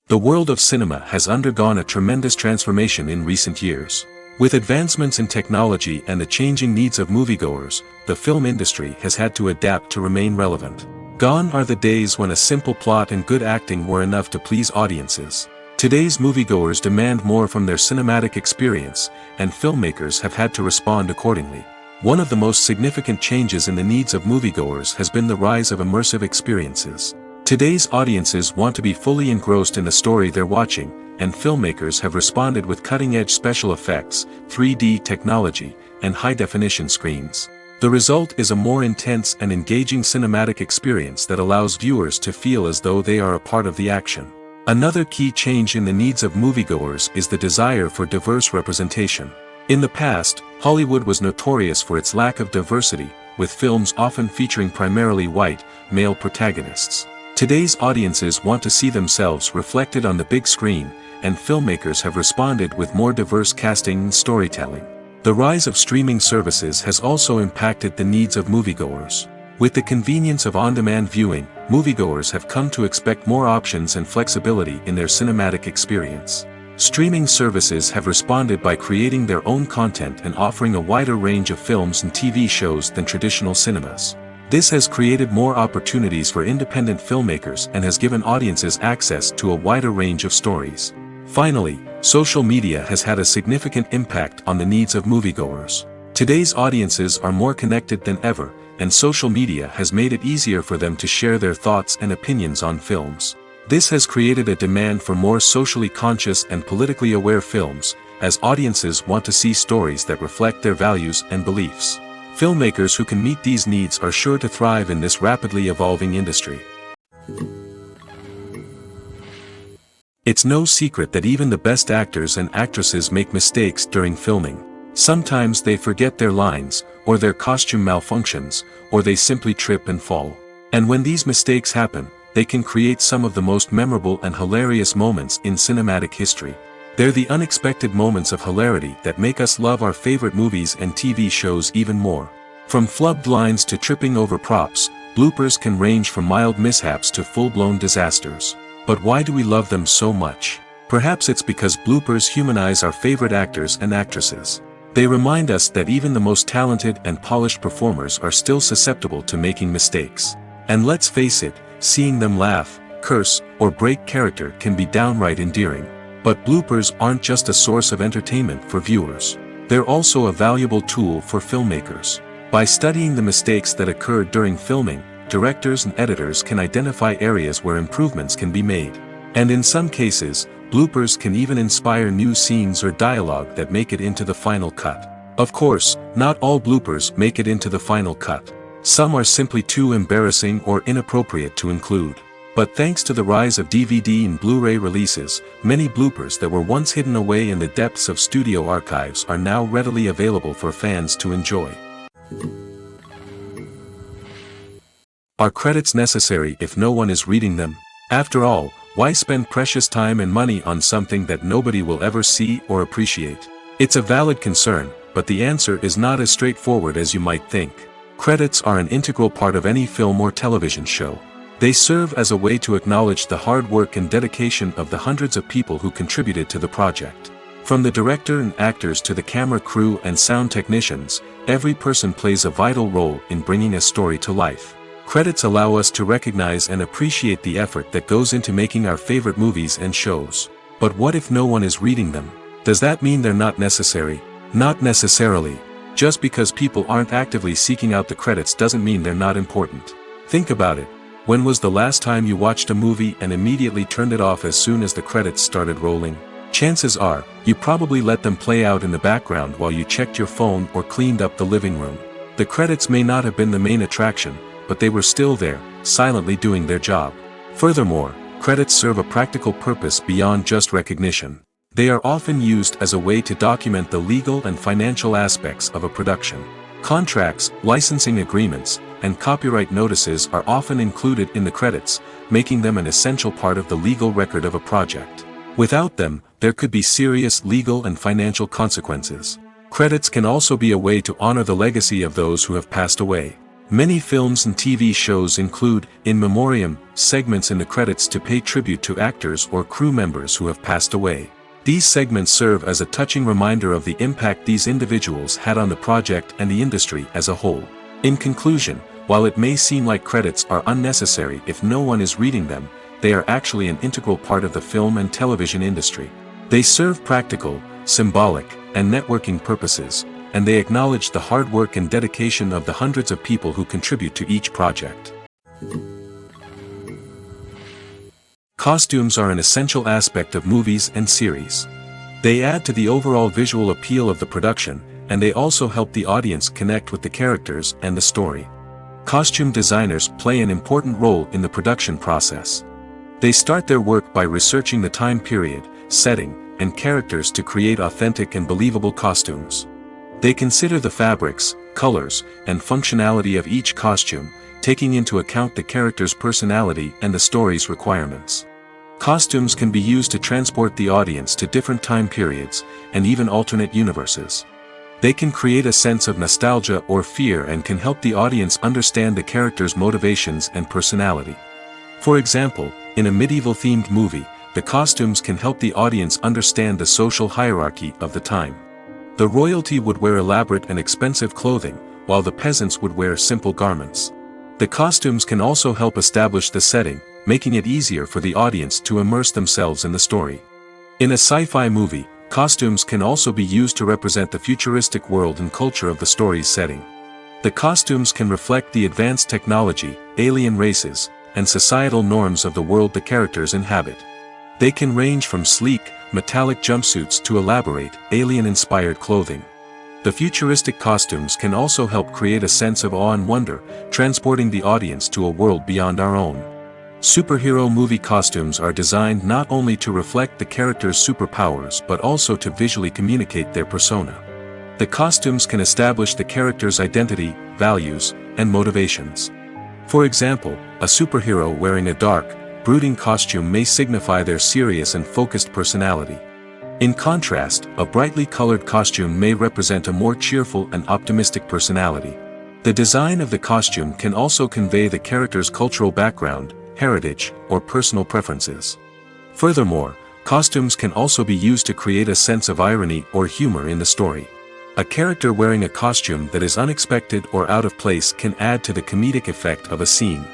The world of cinema has undergone a tremendous transformation in recent years. With advancements in technology and the changing needs of moviegoers, the film industry has had to adapt to remain relevant. Gone are the days when a simple plot and good acting were enough to please audiences. Today's moviegoers demand more from their cinematic experience, and filmmakers have had to respond accordingly. One of the most significant changes in the needs of moviegoers has been the rise of immersive experiences. Today's audiences want to be fully engrossed in the story they're watching, and filmmakers have responded with cutting-edge special effects, 3D technology, and high-definition screens. The result is a more intense and engaging cinematic experience that allows viewers to feel as though they are a part of the action. Another key change in the needs of moviegoers is the desire for diverse representation. In the past, Hollywood was notorious for its lack of diversity, with films often featuring primarily white, male protagonists. Today's audiences want to see themselves reflected on the big screen, and filmmakers have responded with more diverse casting and storytelling. The rise of streaming services has also impacted the needs of moviegoers. With the convenience of on-demand viewing, moviegoers have come to expect more options and flexibility in their cinematic experience. Streaming services have responded by creating their own content and offering a wider range of films and TV shows than traditional cinemas. This has created more opportunities for independent filmmakers and has given audiences access to a wider range of stories. Finally, social media has had a significant impact on the needs of moviegoers. Today's audiences are more connected than ever, and social media has made it easier for them to share their thoughts and opinions on films. This has created a demand for more socially conscious and politically aware films, as audiences want to see stories that reflect their values and beliefs. Filmmakers who can meet these needs are sure to thrive in this rapidly evolving industry. It's no secret that even the best actors and actresses make mistakes during filming. Sometimes they forget their lines, or their costume malfunctions, or they simply trip and fall. And when these mistakes happen, they can create some of the most memorable and hilarious moments in cinematic history. They're the unexpected moments of hilarity that make us love our favorite movies and TV shows even more. From flubbed lines to tripping over props, bloopers can range from mild mishaps to full-blown disasters. But why do we love them so much? Perhaps it's because bloopers humanize our favorite actors and actresses. They remind us that even the most talented and polished performers are still susceptible to making mistakes. And let's face it, seeing them laugh, curse, or break character can be downright endearing. But bloopers aren't just a source of entertainment for viewers. They're also a valuable tool for filmmakers. By studying the mistakes that occurred during filming, directors and editors can identify areas where improvements can be made. And in some cases, bloopers can even inspire new scenes or dialogue that make it into the final cut. Of course, not all bloopers make it into the final cut. Some are simply too embarrassing or inappropriate to include. But thanks to the rise of DVD and Blu-ray releases, many bloopers that were once hidden away in the depths of studio archives are now readily available for fans to enjoy. Are credits necessary if no one is reading them? After all, why spend precious time and money on something that nobody will ever see or appreciate? It's a valid concern, but the answer is not as straightforward as you might think. Credits are an integral part of any film or television show. They serve as a way to acknowledge the hard work and dedication of the hundreds of people who contributed to the project. From the director and actors to the camera crew and sound technicians, every person plays a vital role in bringing a story to life. Credits allow us to recognize and appreciate the effort that goes into making our favorite movies and shows. But what if no one is reading them? Does that mean they're not necessary? Not necessarily. Just because people aren't actively seeking out the credits doesn't mean they're not important. Think about it. When was the last time you watched a movie and immediately turned it off as soon as the credits started rolling? Chances are, you probably let them play out in the background while you checked your phone or cleaned up the living room. The credits may not have been the main attraction, but they were still there, silently doing their job. Furthermore, credits serve a practical purpose beyond just recognition. They are often used as a way to document the legal and financial aspects of a production. Contracts, licensing agreements, and copyright notices are often included in the credits, making them an essential part of the legal record of a project. Without them, there could be serious legal and financial consequences. Credits can also be a way to honor the legacy of those who have passed away. Many films and TV shows include, in memoriam, segments in the credits to pay tribute to actors or crew members who have passed away. These segments serve as a touching reminder of the impact these individuals had on the project and the industry as a whole. In conclusion, while it may seem like credits are unnecessary if no one is reading them, they are actually an integral part of the film and television industry. They serve practical, symbolic, and networking purposes, and they acknowledge the hard work and dedication of the hundreds of people who contribute to each project. Costumes are an essential aspect of movies and series. They add to the overall visual appeal of the production, and they also help the audience connect with the characters and the story. Costume designers play an important role in the production process. They start their work by researching the time period, setting, and characters to create authentic and believable costumes. They consider the fabrics, colors, and functionality of each costume, taking into account the character's personality and the story's requirements. Costumes can be used to transport the audience to different time periods, and even alternate universes. They can create a sense of nostalgia or fear and can help the audience understand the character's motivations and personality. For example, in a medieval-themed movie, the costumes can help the audience understand the social hierarchy of the time. The royalty would wear elaborate and expensive clothing, while the peasants would wear simple garments. The costumes can also help establish the setting, making it easier for the audience to immerse themselves in the story. In a sci-fi movie, costumes can also be used to represent the futuristic world and culture of the story's setting. The costumes can reflect the advanced technology, alien races, and societal norms of the world the characters inhabit. They can range from sleek, metallic jumpsuits to elaborate, alien-inspired clothing. The futuristic costumes can also help create a sense of awe and wonder, transporting the audience to a world beyond our own. Superhero movie costumes are designed not only to reflect the character's superpowers but also to visually communicate their persona. The costumes can establish the character's identity, values, and motivations. For example, a superhero wearing a dark, brooding costume may signify their serious and focused personality. In contrast, a brightly colored costume may represent a more cheerful and optimistic personality. The design of the costume can also convey the character's cultural background, heritage, or personal preferences. Furthermore, costumes can also be used to create a sense of irony or humor in the story. A character wearing a costume that is unexpected or out of place can add to the comedic effect of a scene.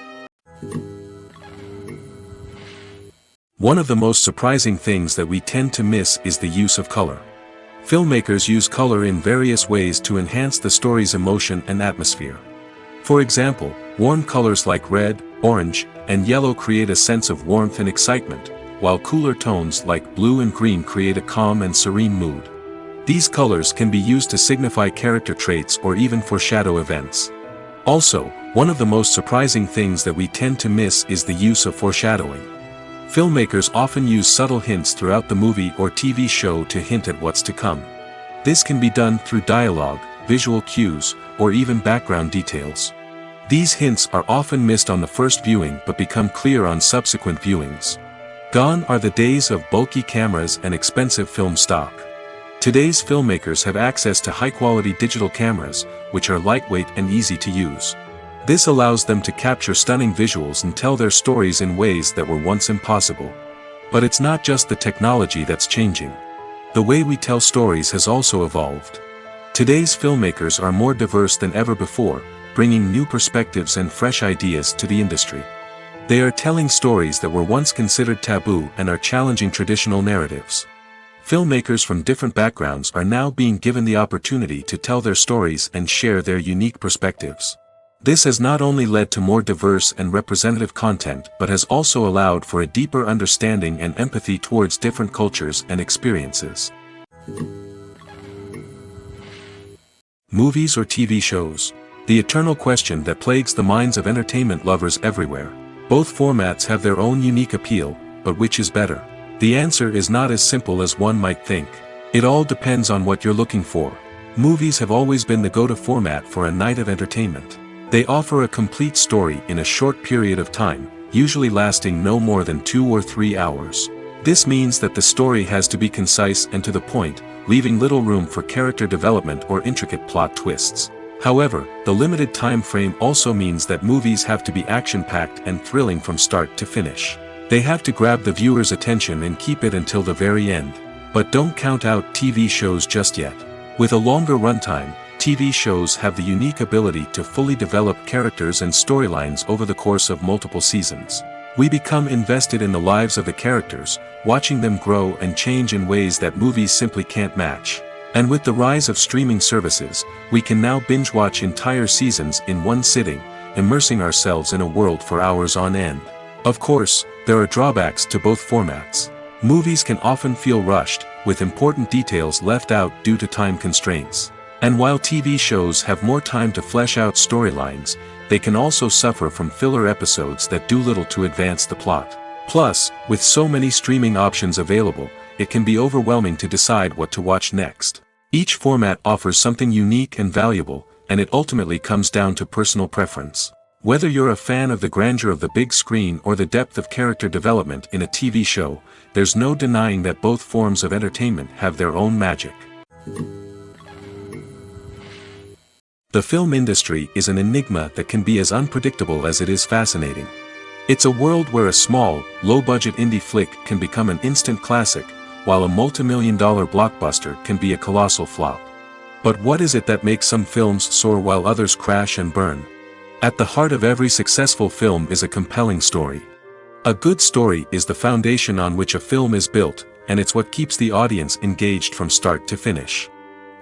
One of the most surprising things that we tend to miss is the use of color. Filmmakers use color in various ways to enhance the story's emotion and atmosphere. For example, warm colors like red, orange, and yellow create a sense of warmth and excitement, while cooler tones like blue and green create a calm and serene mood. These colors can be used to signify character traits or even foreshadow events. Also, one of the most surprising things that we tend to miss is the use of foreshadowing. Filmmakers often use subtle hints throughout the movie or TV show to hint at what's to come. This can be done through dialogue, visual cues, or even background details. These hints are often missed on the first viewing but become clear on subsequent viewings. Gone are the days of bulky cameras and expensive film stock. Today's filmmakers have access to high-quality digital cameras, which are lightweight and easy to use. This allows them to capture stunning visuals and tell their stories in ways that were once impossible. But it's not just the technology that's changing. The way we tell stories has also evolved. Today's filmmakers are more diverse than ever before, bringing new perspectives and fresh ideas to the industry. They are telling stories that were once considered taboo and are challenging traditional narratives. Filmmakers from different backgrounds are now being given the opportunity to tell their stories and share their unique perspectives. This has not only led to more diverse and representative content but has also allowed for a deeper understanding and empathy towards different cultures and experiences. Movies or TV shows? The eternal question that plagues the minds of entertainment lovers everywhere. Both formats have their own unique appeal, but which is better? The answer is not as simple as one might think. It all depends on what you're looking for. Movies have always been the go-to format for a night of entertainment. They offer a complete story in a short period of time, usually lasting no more than 2 or 3 hours. This means that the story has to be concise and to the point, leaving little room for character development or intricate plot twists. However, the limited time frame also means that movies have to be action-packed and thrilling from start to finish. They have to grab the viewer's attention and keep it until the very end. But don't count out TV shows just yet. With a longer runtime, TV shows have the unique ability to fully develop characters and storylines over the course of multiple seasons. We become invested in the lives of the characters, watching them grow and change in ways that movies simply can't match. And with the rise of streaming services, we can now binge-watch entire seasons in one sitting, immersing ourselves in a world for hours on end. Of course, there are drawbacks to both formats. Movies can often feel rushed, with important details left out due to time constraints. And while TV shows have more time to flesh out storylines, they can also suffer from filler episodes that do little to advance the plot. Plus, with so many streaming options available, it can be overwhelming to decide what to watch next. Each format offers something unique and valuable, and it ultimately comes down to personal preference. Whether you're a fan of the grandeur of the big screen or the depth of character development in a TV show, there's no denying that both forms of entertainment have their own magic. The film industry is an enigma that can be as unpredictable as it is fascinating. It's a world where a small, low-budget indie flick can become an instant classic, while a multi-million-dollar blockbuster can be a colossal flop. But what is it that makes some films soar while others crash and burn? At the heart of every successful film is a compelling story. A good story is the foundation on which a film is built, and it's what keeps the audience engaged from start to finish.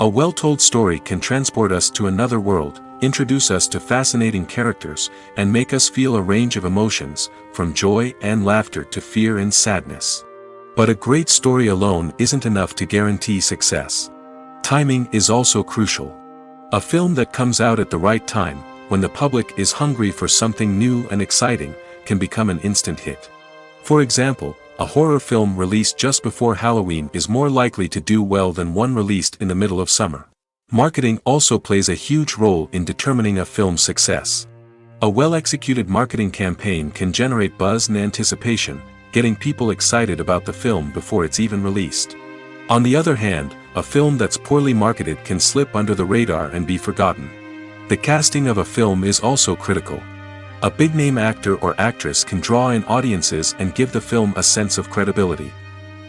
A well-told story can transport us to another world, introduce us to fascinating characters, and make us feel a range of emotions, from joy and laughter to fear and sadness. But a great story alone isn't enough to guarantee success. Timing is also crucial. A film that comes out at the right time, when the public is hungry for something new and exciting, can become an instant hit. For example, a horror film released just before Halloween is more likely to do well than one released in the middle of summer. Marketing also plays a huge role in determining a film's success. A well-executed marketing campaign can generate buzz and anticipation, getting people excited about the film before it's even released. On the other hand, a film that's poorly marketed can slip under the radar and be forgotten. The casting of a film is also critical. A big-name actor or actress can draw in audiences and give the film a sense of credibility.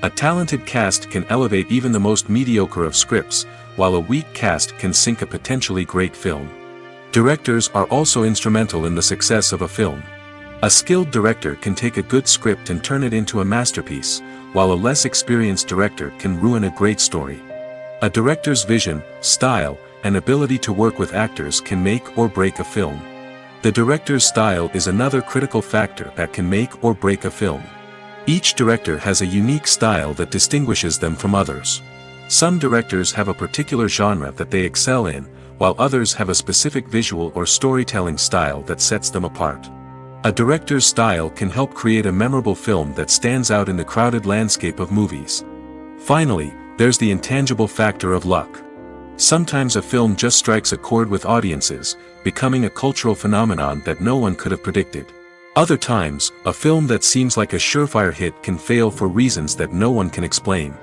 A talented cast can elevate even the most mediocre of scripts, while a weak cast can sink a potentially great film. Directors are also instrumental in the success of a film. A skilled director can take a good script and turn it into a masterpiece, while a less experienced director can ruin a great story. A director's vision, style, and ability to work with actors can make or break a film. The director's style is another critical factor that can make or break a film. Each director has a unique style that distinguishes them from others. Some directors have a particular genre that they excel in, while others have a specific visual or storytelling style that sets them apart. A director's style can help create a memorable film that stands out in the crowded landscape of movies. Finally, there's the intangible factor of luck. Sometimes a film just strikes a chord with audiences, becoming a cultural phenomenon that no one could have predicted. Other times, a film that seems like a surefire hit can fail for reasons that no one can explain.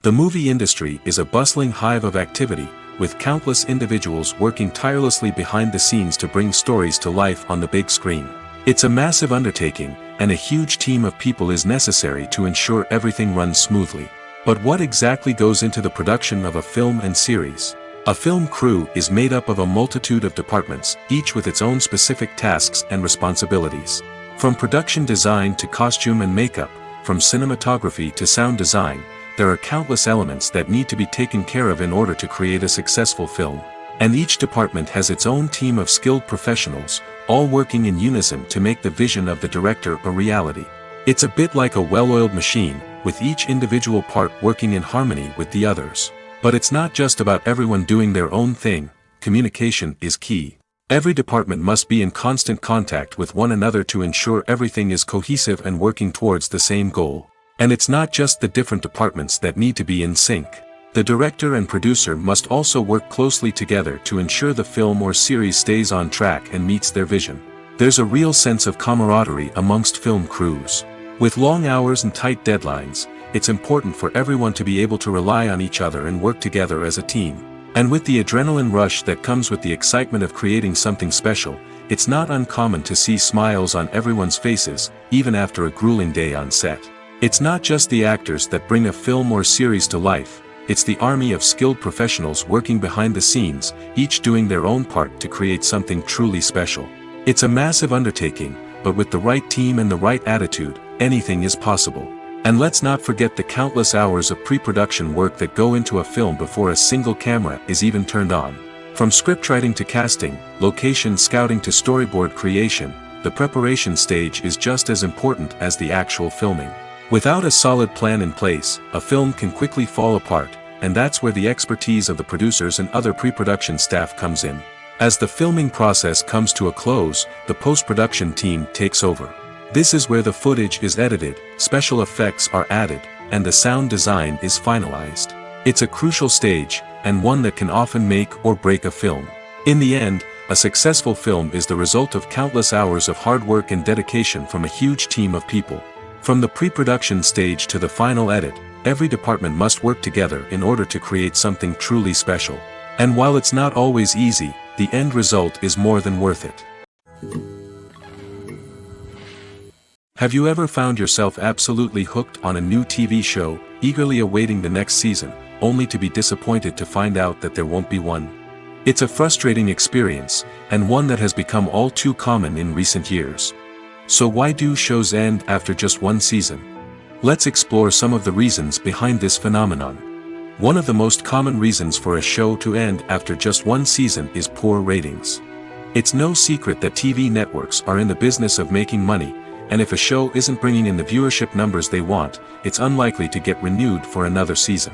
The movie industry is a bustling hive of activity, with countless individuals working tirelessly behind the scenes to bring stories to life on the big screen. It's a massive undertaking, and a huge team of people is necessary to ensure everything runs smoothly. But what exactly goes into the production of a film and series? A film crew is made up of a multitude of departments, each with its own specific tasks and responsibilities. From production design to costume and makeup, from cinematography to sound design, there are countless elements that need to be taken care of in order to create a successful film. And each department has its own team of skilled professionals, all working in unison to make the vision of the director a reality. It's a bit like a well-oiled machine, with each individual part working in harmony with the others. But it's not just about everyone doing their own thing. Communication is key. Every department must be in constant contact with one another to ensure everything is cohesive and working towards the same goal. And it's not just the different departments that need to be in sync. The director and producer must also work closely together to ensure the film or series stays on track and meets their vision. There's a real sense of camaraderie amongst film crews. With long hours and tight deadlines, it's important for everyone to be able to rely on each other and work together as a team. And with the adrenaline rush that comes with the excitement of creating something special, it's not uncommon to see smiles on everyone's faces, even after a grueling day on set. It's not just the actors that bring a film or series to life, it's the army of skilled professionals working behind the scenes, each doing their own part to create something truly special. It's a massive undertaking, but with the right team and the right attitude, anything is possible. And let's not forget the countless hours of pre-production work that go into a film before a single camera is even turned on. From scriptwriting to casting, location scouting to storyboard creation, the preparation stage is just as important as the actual filming. Without a solid plan in place, a film can quickly fall apart, and that's where the expertise of the producers and other pre-production staff comes in. As the filming process comes to a close, the post-production team takes over. This is where the footage is edited, special effects are added, and the sound design is finalized. It's a crucial stage, and one that can often make or break a film. In the end, a successful film is the result of countless hours of hard work and dedication from a huge team of people. From the pre-production stage to the final edit, every department must work together in order to create something truly special. And while it's not always easy, the end result is more than worth it. Have you ever found yourself absolutely hooked on a new TV show, eagerly awaiting the next season, only to be disappointed to find out that there won't be one? It's a frustrating experience, and one that has become all too common in recent years. So why do shows end after just one season? Let's explore some of the reasons behind this phenomenon. One of the most common reasons for a show to end after just one season is poor ratings. It's no secret that TV networks are in the business of making money, and if a show isn't bringing in the viewership numbers they want, it's unlikely to get renewed for another season.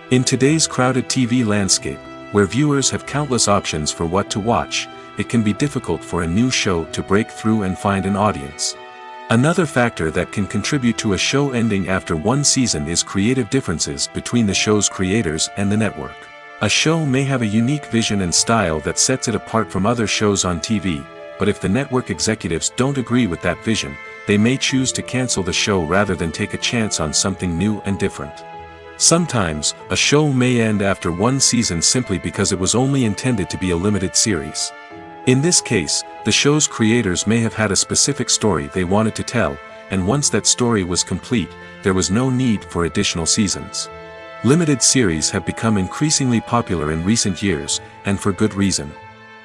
In today's crowded TV landscape, where viewers have countless options for what to watch, it can be difficult for a new show to break through and find an audience. Another factor that can contribute to a show ending after one season is creative differences between the show's creators and the network. A show may have a unique vision and style that sets it apart from other shows on TV, but if the network executives don't agree with that vision, they may choose to cancel the show rather than take a chance on something new and different. Sometimes, a show may end after one season simply because it was only intended to be a limited series. In this case, the show's creators may have had a specific story they wanted to tell, and once that story was complete, there was no need for additional seasons. Limited series have become increasingly popular in recent years, and for good reason.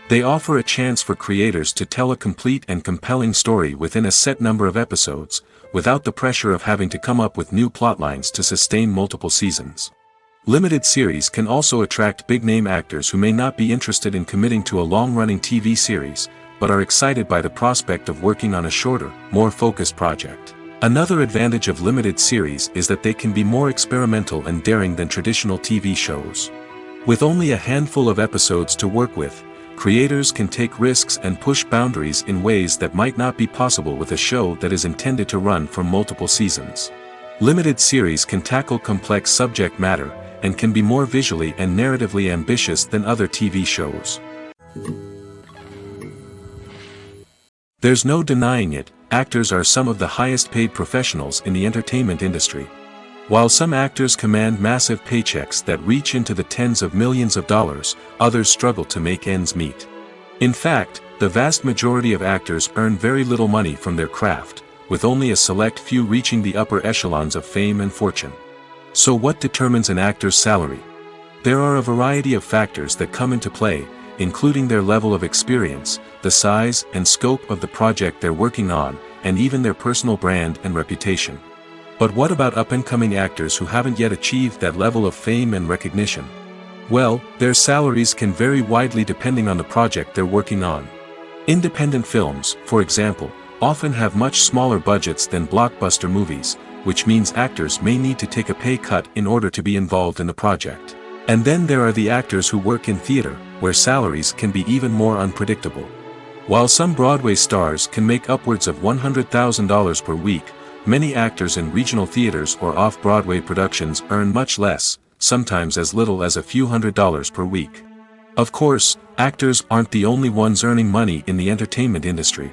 They offer a chance for creators to tell a complete and compelling story within a set number of episodes, without the pressure of having to come up with new plotlines to sustain multiple seasons. Limited series can also attract big-name actors who may not be interested in committing to a long-running TV series, but are excited by the prospect of working on a shorter, more focused project. Another advantage of limited series is that they can be more experimental and daring than traditional TV shows. With only a handful of episodes to work with, creators can take risks and push boundaries in ways that might not be possible with a show that is intended to run for multiple seasons. Limited series can tackle complex subject matter, and can be more visually and narratively ambitious than other TV shows. There's no denying it, actors are some of the highest paid professionals in the entertainment industry. While some actors command massive paychecks that reach into the tens of millions of dollars, others struggle to make ends meet. In fact, the vast majority of actors earn very little money from their craft, with only a select few reaching the upper echelons of fame and fortune. So what determines an actor's salary? There are a variety of factors that come into play, including their level of experience, the size and scope of the project they're working on, and even their personal brand and reputation. But what about up-and-coming actors who haven't yet achieved that level of fame and recognition? Well, their salaries can vary widely depending on the project they're working on. Independent films, for example, often have much smaller budgets than blockbuster movies, which means actors may need to take a pay cut in order to be involved in the project. And then there are the actors who work in theater, where salaries can be even more unpredictable. While some Broadway stars can make upwards of $100,000 per week, many actors in regional theaters or off-Broadway productions earn much less, sometimes as little as a few $100s per week. Of course, actors aren't the only ones earning money in the entertainment industry.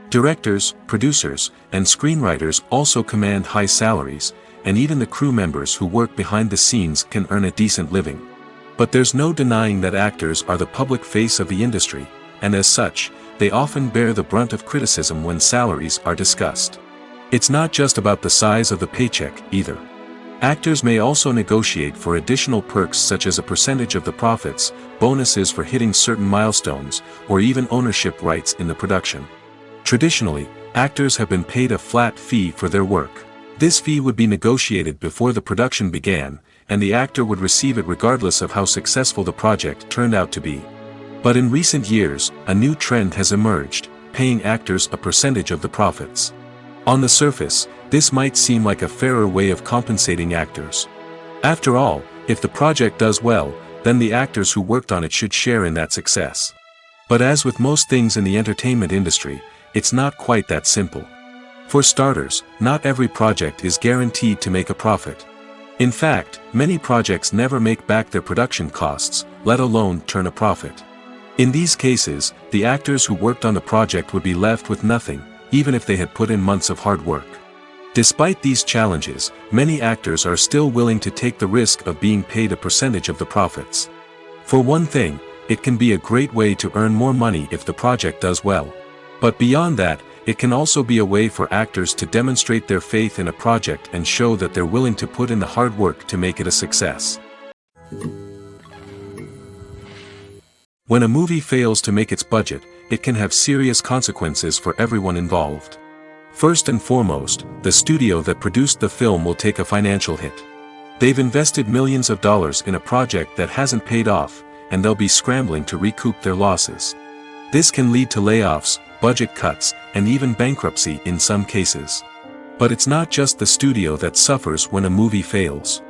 Directors, producers, and screenwriters also command high salaries, and even the crew members who work behind the scenes can earn a decent living. But there's no denying that actors are the public face of the industry, and as such, they often bear the brunt of criticism when salaries are discussed. It's not just about the size of the paycheck, either. Actors may also negotiate for additional perks such as a percentage of the profits, bonuses for hitting certain milestones, or even ownership rights in the production. Traditionally, actors have been paid a flat fee for their work. This fee would be negotiated before the production began, and the actor would receive it regardless of how successful the project turned out to be. But in recent years, a new trend has emerged, paying actors a percentage of the profits. On the surface, this might seem like a fairer way of compensating actors. After all, if the project does well, then the actors who worked on it should share in that success. But as with most things in the entertainment industry, it's not quite that simple. For starters, not every project is guaranteed to make a profit. In fact, many projects never make back their production costs, let alone turn a profit. In these cases, the actors who worked on the project would be left with nothing, even if they had put in months of hard work. Despite these challenges, many actors are still willing to take the risk of being paid a percentage of the profits. For one thing, it can be a great way to earn more money if the project does well. But beyond that, it can also be a way for actors to demonstrate their faith in a project and show that they're willing to put in the hard work to make it a success. When a movie fails to make its budget, it can have serious consequences for everyone involved. First and foremost, the studio that produced the film will take a financial hit. They've invested millions of dollars in a project that hasn't paid off, and they'll be scrambling to recoup their losses. This can lead to layoffs, budget cuts, and even bankruptcy in some cases. But it's not just the studio that suffers when a movie fails.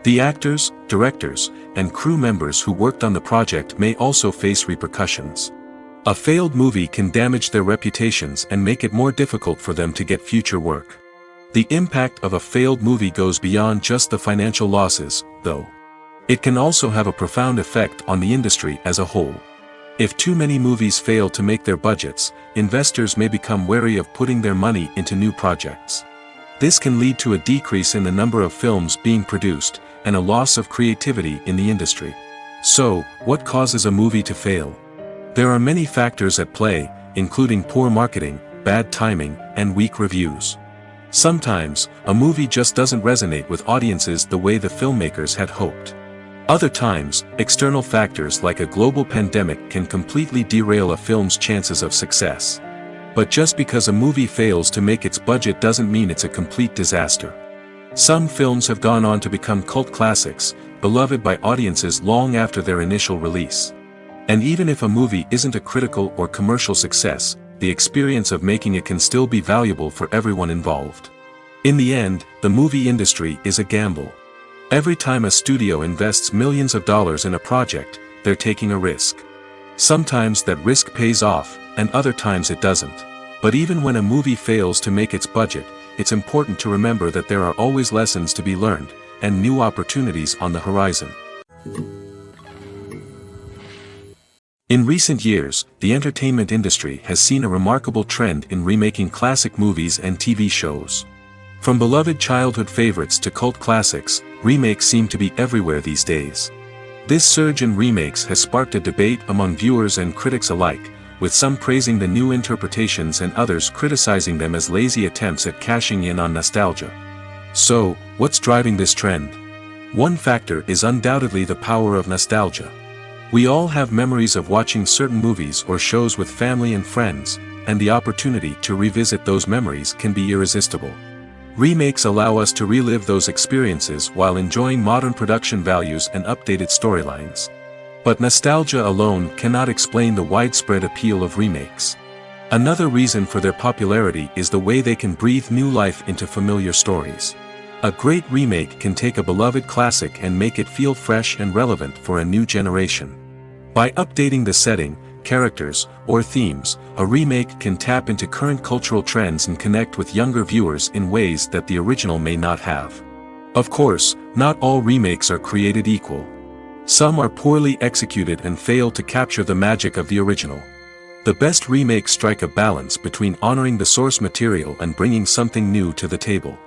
The actors, directors, and crew members who worked on the project may also face repercussions. A failed movie can damage their reputations and make it more difficult for them to get future work. The impact of a failed movie goes beyond just the financial losses, though. It can also have a profound effect on the industry as a whole. If too many movies fail to make their budgets, investors may become wary of putting their money into new projects. This can lead to a decrease in the number of films being produced, and a loss of creativity in the industry. So, what causes a movie to fail? There are many factors at play, including poor marketing, bad timing, and weak reviews. Sometimes, a movie just doesn't resonate with audiences the way the filmmakers had hoped. Other times, external factors like a global pandemic can completely derail a film's chances of success. But just because a movie fails to make its budget doesn't mean it's a complete disaster. Some films have gone on to become cult classics, beloved by audiences long after their initial release. And even if a movie isn't a critical or commercial success, the experience of making it can still be valuable for everyone involved. In the end, the movie industry is a gamble. Every time a studio invests millions of dollars in a project, they're taking a risk. Sometimes that risk pays off, and other times it doesn't. But even when a movie fails to make its budget, it's important to remember that there are always lessons to be learned, and new opportunities on the horizon. In recent years, the entertainment industry has seen a remarkable trend in remaking classic movies and TV shows. From beloved childhood favorites to cult classics, remakes seem to be everywhere these days. This surge in remakes has sparked a debate among viewers and critics alike, with some praising the new interpretations and others criticizing them as lazy attempts at cashing in on nostalgia. So, what's driving this trend? One factor is undoubtedly the power of nostalgia. We all have memories of watching certain movies or shows with family and friends, and the opportunity to revisit those memories can be irresistible. Remakes allow us to relive those experiences while enjoying modern production values and updated storylines. But nostalgia alone cannot explain the widespread appeal of remakes. Another reason for their popularity is the way they can breathe new life into familiar stories. A great remake can take a beloved classic and make it feel fresh and relevant for a new generation. By updating the setting, characters, or themes, a remake can tap into current cultural trends and connect with younger viewers in ways that the original may not have. Of course, not all remakes are created equal. Some are poorly executed and fail to capture the magic of the original. The best remakes strike a balance between honoring the source material and bringing something new to the table.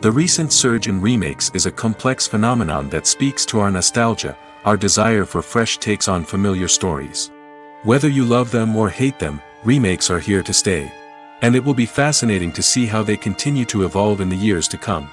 The recent surge in remakes is a complex phenomenon that speaks to our nostalgia, our desire for fresh takes on familiar stories. Whether you love them or hate them, remakes are here to stay. And it will be fascinating to see how they continue to evolve in the years to come.